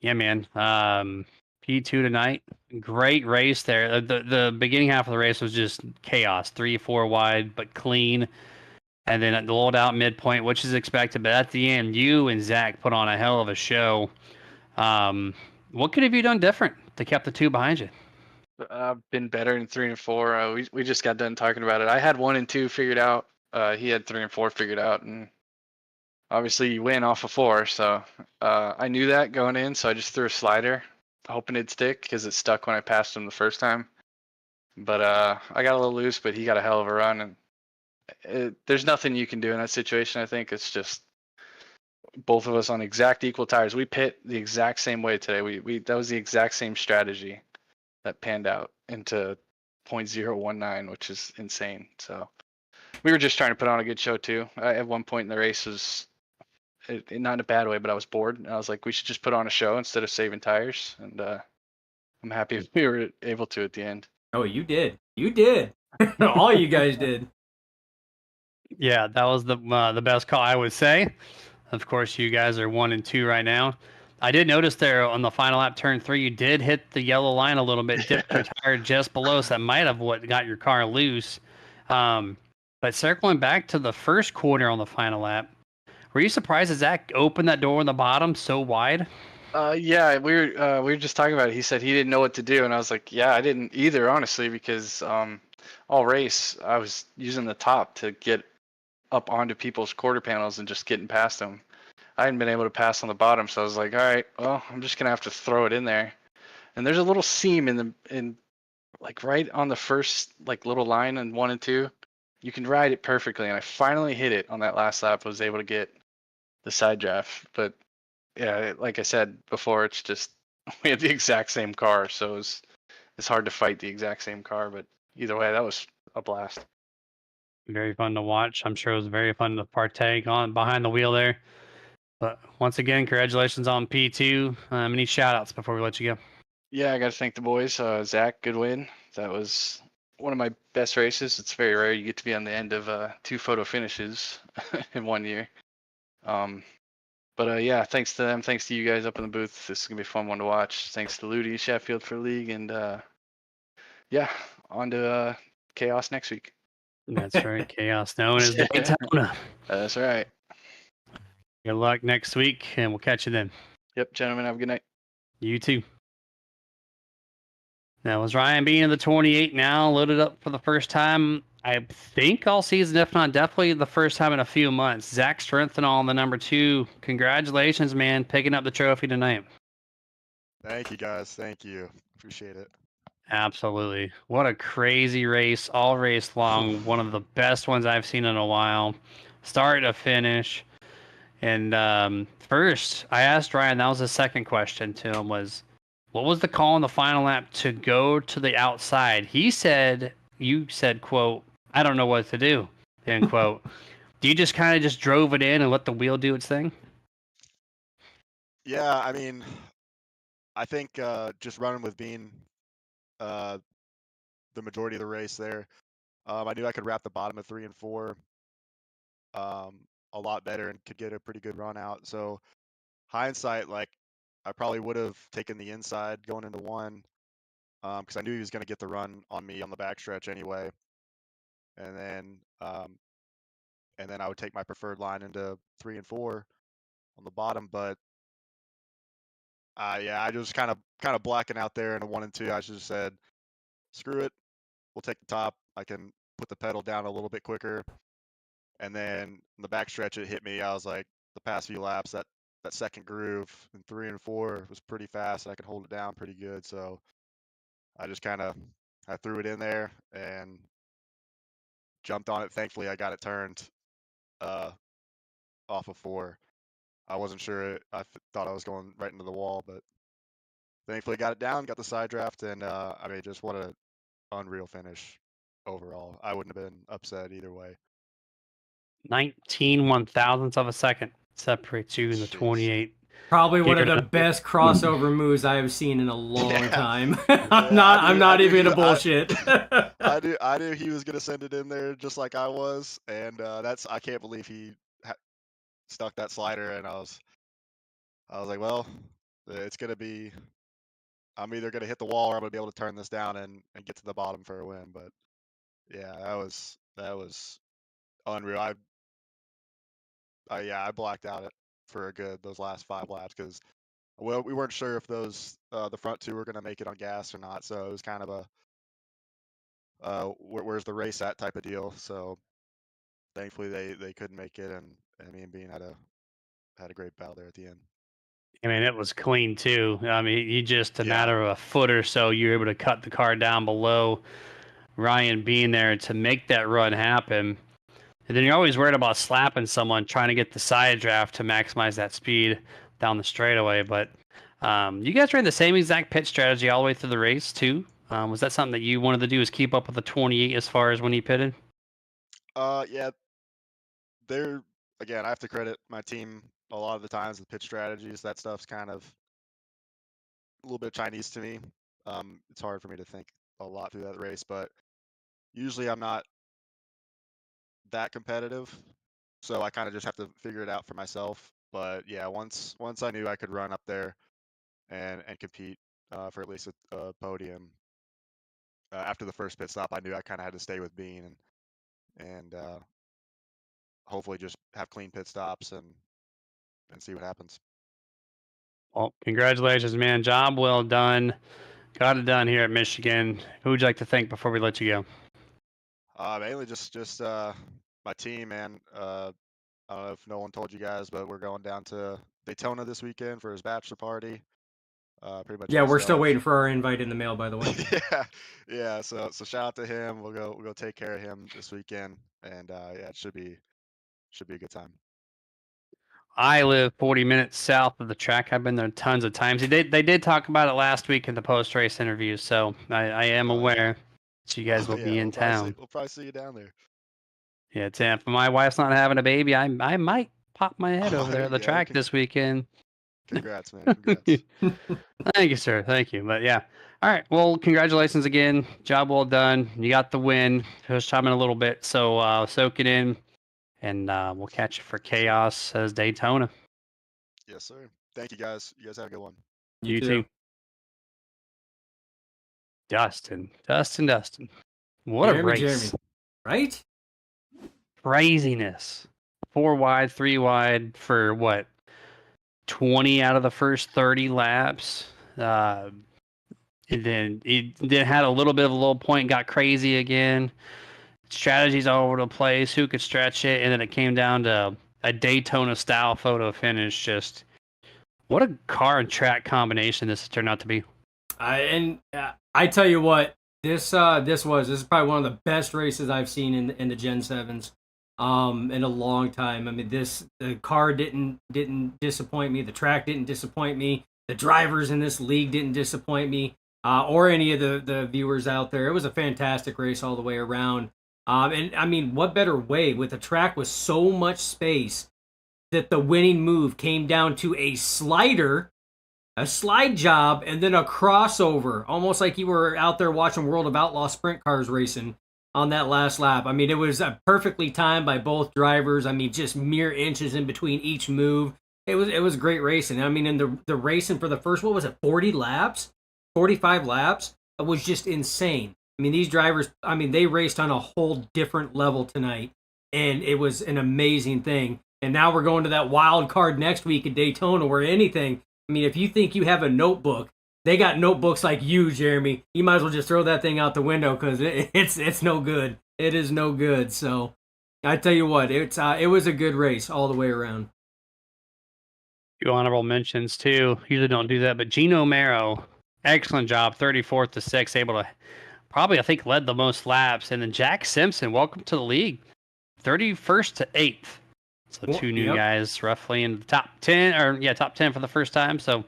Yeah, man. P2 tonight. Great race there. The beginning half of the race was just chaos. 3, 4 wide, but clean. And then it lulled out midpoint, which is expected. But at the end, you and Zach put on a hell of a show. What could have you done different to keep the 2 behind you? I've been better in 3 and 4. We just got done talking about it. I had 1 and 2 figured out. He had 3 and 4 figured out, and obviously you win off of 4. So I knew that going in, so I just threw a slider, hoping it'd stick because it stuck when I passed him the first time. But I got a little loose, but he got a hell of a run, and there's nothing you can do in that situation. I think it's just both of us on exact equal tires. We pit the exact same way today. We that was the exact same strategy that panned out into 0.019, which is insane. So we were just trying to put on a good show too. At one point in the race was not in a bad way, but I was bored, and I was like, we should just put on a show instead of saving tires. And I'm happy we were able to at the end. Oh, you did. You did. All you guys did. Yeah, that was the best call, I would say. Of course, you guys are 1 and 2 right now. I did notice there on the final lap, turn 3, you did hit the yellow line a little bit, dipped your tire just below, so that might have what got your car loose. But circling back to the first corner on the final lap, were you surprised that Zach opened that door in the bottom so wide? Yeah, we were just talking about it. He said he didn't know what to do, and I was like, yeah, I didn't either, honestly, because all race I was using the top to get up onto people's quarter panels and just getting past them. I hadn't been able to pass on the bottom, so I was like, all right, well, I'm just gonna have to throw it in there. And there's a little seam in like right on the first like little line in 1 and 2. You can ride it perfectly, and I finally hit it on that last lap. I was able to get the side draft, but yeah, like I said before, it's just we had the exact same car, so it's hard to fight the exact same car. But either way, that was a blast. Very fun to watch. I'm sure it was very fun to partake on behind the wheel there. But once again, congratulations on P2. Any shout outs before we let you go? Yeah, I got to thank the boys. Zach, good win. That was one of my best races. It's very rare you get to be on the end of 2 photo finishes in 1 year. But yeah, thanks to them. Thanks to you guys up in the booth. This is going to be a fun one to watch. Thanks to Ludi, Sheffield for the league. And yeah, on to chaos next week. That's right. Chaos known as Daytona. That's right. Good luck next week, and we'll catch you then. Yep, gentlemen, have a good night. You too. That was Ryan being in the 28 now, loaded up for the first time, I think, all season, if not definitely the first time in a few months. Zach Strenthal on the number 2. Congratulations, man, picking up the trophy tonight. Thank you, guys. Thank you. Appreciate it. Absolutely. What a crazy race, all race long. One of the best ones I've seen in a while. Start to finish. And first, I asked Ryan, that was the second question to him, was what was the call in the final lap to go to the outside? He said, you said, quote, I don't know what to do, end quote. Do you just kind of just drove it in and let the wheel do its thing? Yeah, I mean, I think just running with Bean the majority of the race there, I knew I could wrap the bottom of 3 and 4 a lot better and could get a pretty good run out. So hindsight, like I probably would have taken the inside going into 1 because I knew he was going to get the run on me on the backstretch anyway, and then I would take my preferred line into 3 and 4 on the bottom. But yeah, I just kind of blacking out there in a 1 and 2. I should have said, screw it, we'll take the top. I can put the pedal down a little bit quicker. And then in the backstretch, it hit me. I was like, the past few laps, that second groove in 3 and 4 was pretty fast. I could hold it down pretty good. So I just I threw it in there and jumped on it. Thankfully, I got it turned off of 4. I wasn't sure. I thought I was going right into the wall, but thankfully got it down, got the side draft, and I mean, just what a unreal finish overall. I wouldn't have been upset either way. 19 one-thousandths of a second separates you in the Jeez. 28. Probably one of You're the best crossover moves I have seen in a long Yeah. time. Yeah, I'm not even gonna I- bullshit. I knew he was gonna send it in there just like I was, and I can't believe he stuck that slider, and I was like, well, it's gonna be, I'm either gonna hit the wall or I'm gonna be able to turn this down and get to the bottom for a win. But yeah, that was unreal. I blacked out for a good those last 5 laps because we weren't sure if those the front 2 were gonna make it on gas or not. So it was kind of a where's the race at type of deal. So thankfully they couldn't make it, and me and Bean had a great battle there at the end. I mean, it was clean too. I mean, you just a Yeah. matter of a foot or so, you were able to cut the car down below Ryan being there to make that run happen. And then you're always worried about slapping someone trying to get the side draft to maximize that speed down the straightaway. But you guys ran the same exact pit strategy all the way through the race too. Was that something that you wanted to do? Is keep up with the 28 as far as when he pitted? Yeah, they're again. I have to credit my team a lot of the times with pitch strategies. That stuff's kind of a little bit Chinese to me. It's hard for me to think a lot through that race, but usually I'm not that competitive, so I kind of just have to figure it out for myself. But yeah, once I knew I could run up there and compete for at least a podium after the first pit stop, I knew I kind of had to stay with Bean and hopefully just have clean pit stops and see what happens. Well, congratulations, man. Job well done. Got it done here at Michigan. Who would you like to thank before we let you go? Mainly just my team, man. I don't know if no one told you guys, but we're going down to Daytona this weekend for his bachelor party. Pretty much. Yeah, we're still myself. waiting for our invite in the mail, by the way. yeah. So shout out to him. We'll go take care of him this weekend, and yeah, it should be a good time. I live 40 minutes south of the track. I've been there tons of times. They did talk about it last week in the post-race interviews, so I am Oh, yeah. aware. So you guys will be in town. We'll probably see you down there. Yeah, Tim. If my wife's not having a baby, I might pop my head over there Oh, at the yeah, track this weekend. Congrats, man. Congrats. Thank you, sir. Thank you. But yeah. All right. Well, congratulations again. Job well done. You got the win. Just time in a little bit. So soak it in. And we'll catch you for Chaos as Daytona. Yes, sir. Thank you, guys. You guys have a good one. You too. Dustin. What a race. Jeremy. Right? Craziness. 4 wide, 3 wide for what? 20 out of the first 30 laps. And then it had a little bit of a low point, got crazy again. Strategies all over the place. Who could stretch it? And then it came down to a Daytona style photo finish. Just what a car and track combination this has turned out to be. I tell you what, this is probably one of the best races I've seen in the Gen 7s in a long time. I mean, the car didn't disappoint me. The track didn't disappoint me. The drivers in this league didn't disappoint me, or any of the viewers out there. It was a fantastic race all the way around. And I mean, what better way with a track with so much space that the winning move came down to a slider, a slide job, and then a crossover, almost like you were out there watching World of Outlaw sprint cars racing on that last lap. I mean, it was perfectly timed by both drivers. I mean, just mere inches in between each move. It was great racing. I mean, in the racing for the first, 40 laps, 45 laps, it was just insane. I mean, these drivers, they raced on a whole different level tonight, and it was an amazing thing. And now we're going to that wild card next week at Daytona where anything, if you think you have a notebook, they got notebooks like you, Jeremy. You might as well just throw that thing out the window because it's no good. It is no good. So I tell you what, it was a good race all the way around. Few honorable mentions too. Usually don't do that, but Gino Mero, excellent job, 34th to 6th, able to probably, I think, led the most laps. And then Jack Simpson, welcome to the league, 31st to 8th. So two new guys roughly in the top 10, top 10 for the first time. So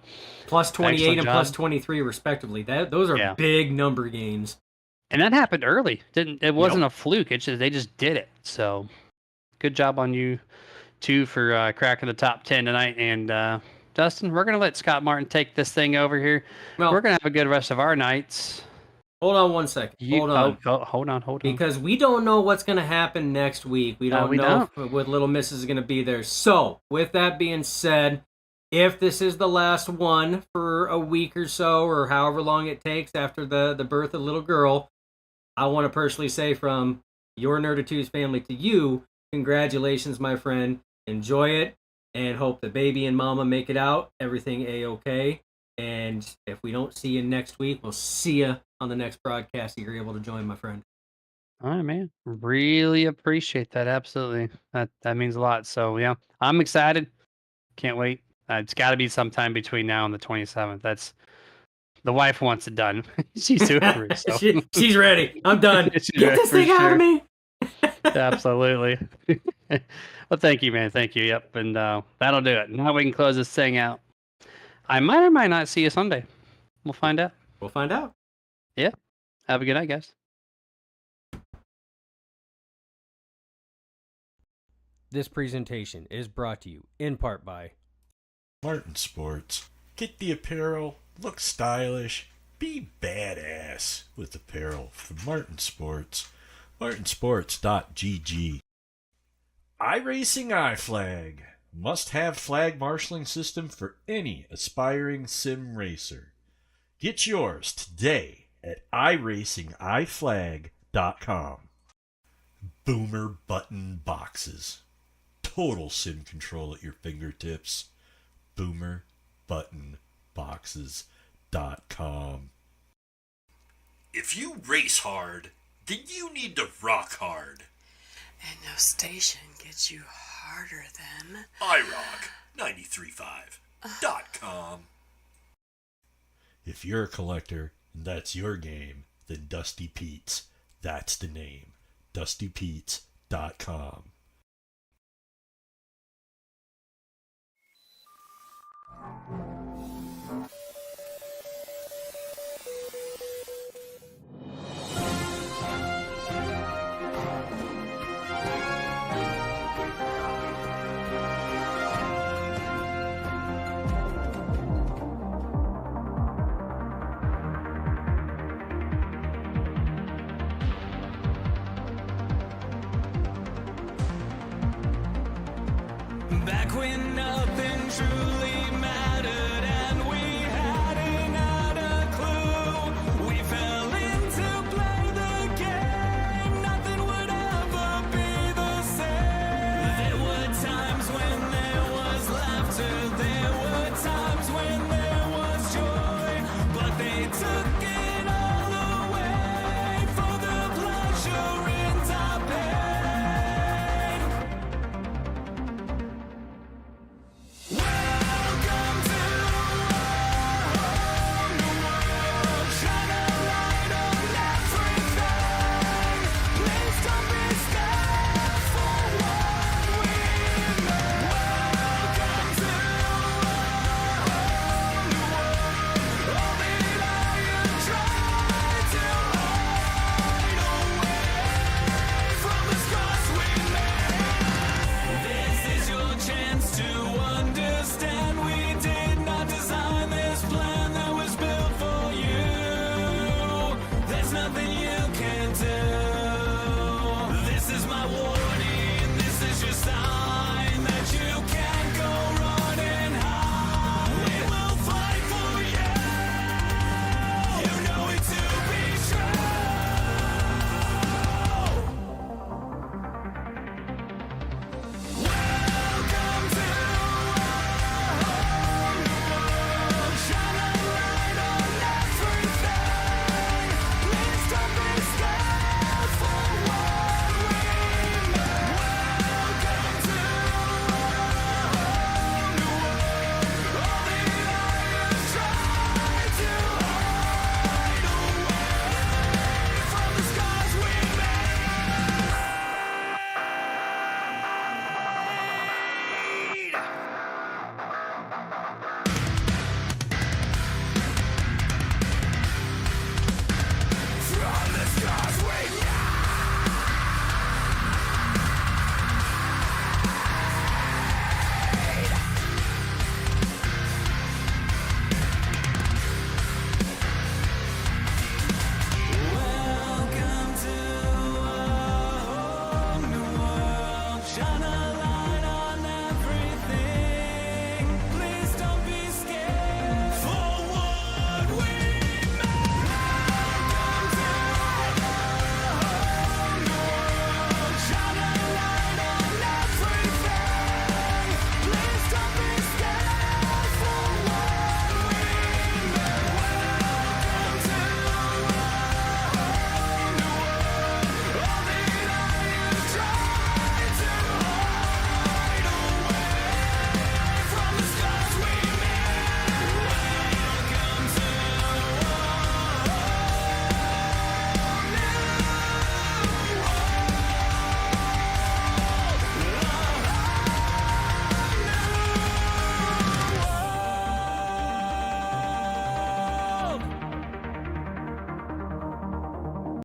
plus 28 and plus 23 respectively. Those are big number games. And that happened early. It wasn't a fluke. They just did it. So good job on you two for cracking the top 10 tonight. And Dustin, we're gonna let Scott Martin take this thing over here. Well, we're gonna have a good rest of our nights. Hold on one second. Hold on. Because we don't know what's going to happen next week. We don't know if Little Miss is going to be there. So, with that being said, if this is the last one for a week or so, or however long it takes after the birth of the little girl, I want to personally say from your Nerditudes family to you, congratulations, my friend. Enjoy it, and hope the baby and mama make it out. Everything A-okay. And if we don't see you next week, we'll see you on the next broadcast that you're able to join, my friend. All right, man. Really appreciate that. Absolutely. That means a lot. So, yeah, I'm excited. Can't wait. It's got to be sometime between now and the 27th. The wife wants it done. She's super. So. She's ready. I'm done. Get this thing out of me. Absolutely. Well, thank you, man. Thank you. Yep. And that'll do it. Now we can close this thing out. I might or might not see you Sunday. We'll find out. Yeah. Have a good night, guys. This presentation is brought to you in part by Martin Sports. Get the apparel, look stylish, be badass with apparel from Martin Sports. martinsports.gg. iRacing iFlag. Must-have flag marshaling system for any aspiring sim racer. Get yours today at iracingiflag.com. Boomer button boxes. Total sim control at your fingertips. boomerbuttonboxes.com. If you race hard, then you need to rock hard. And no station gets you harder than iRock935.com. If you're a collector and that's your game, then Dusty Pete's, that's the name. DustyPete's.com. Back when nothing truly mattered.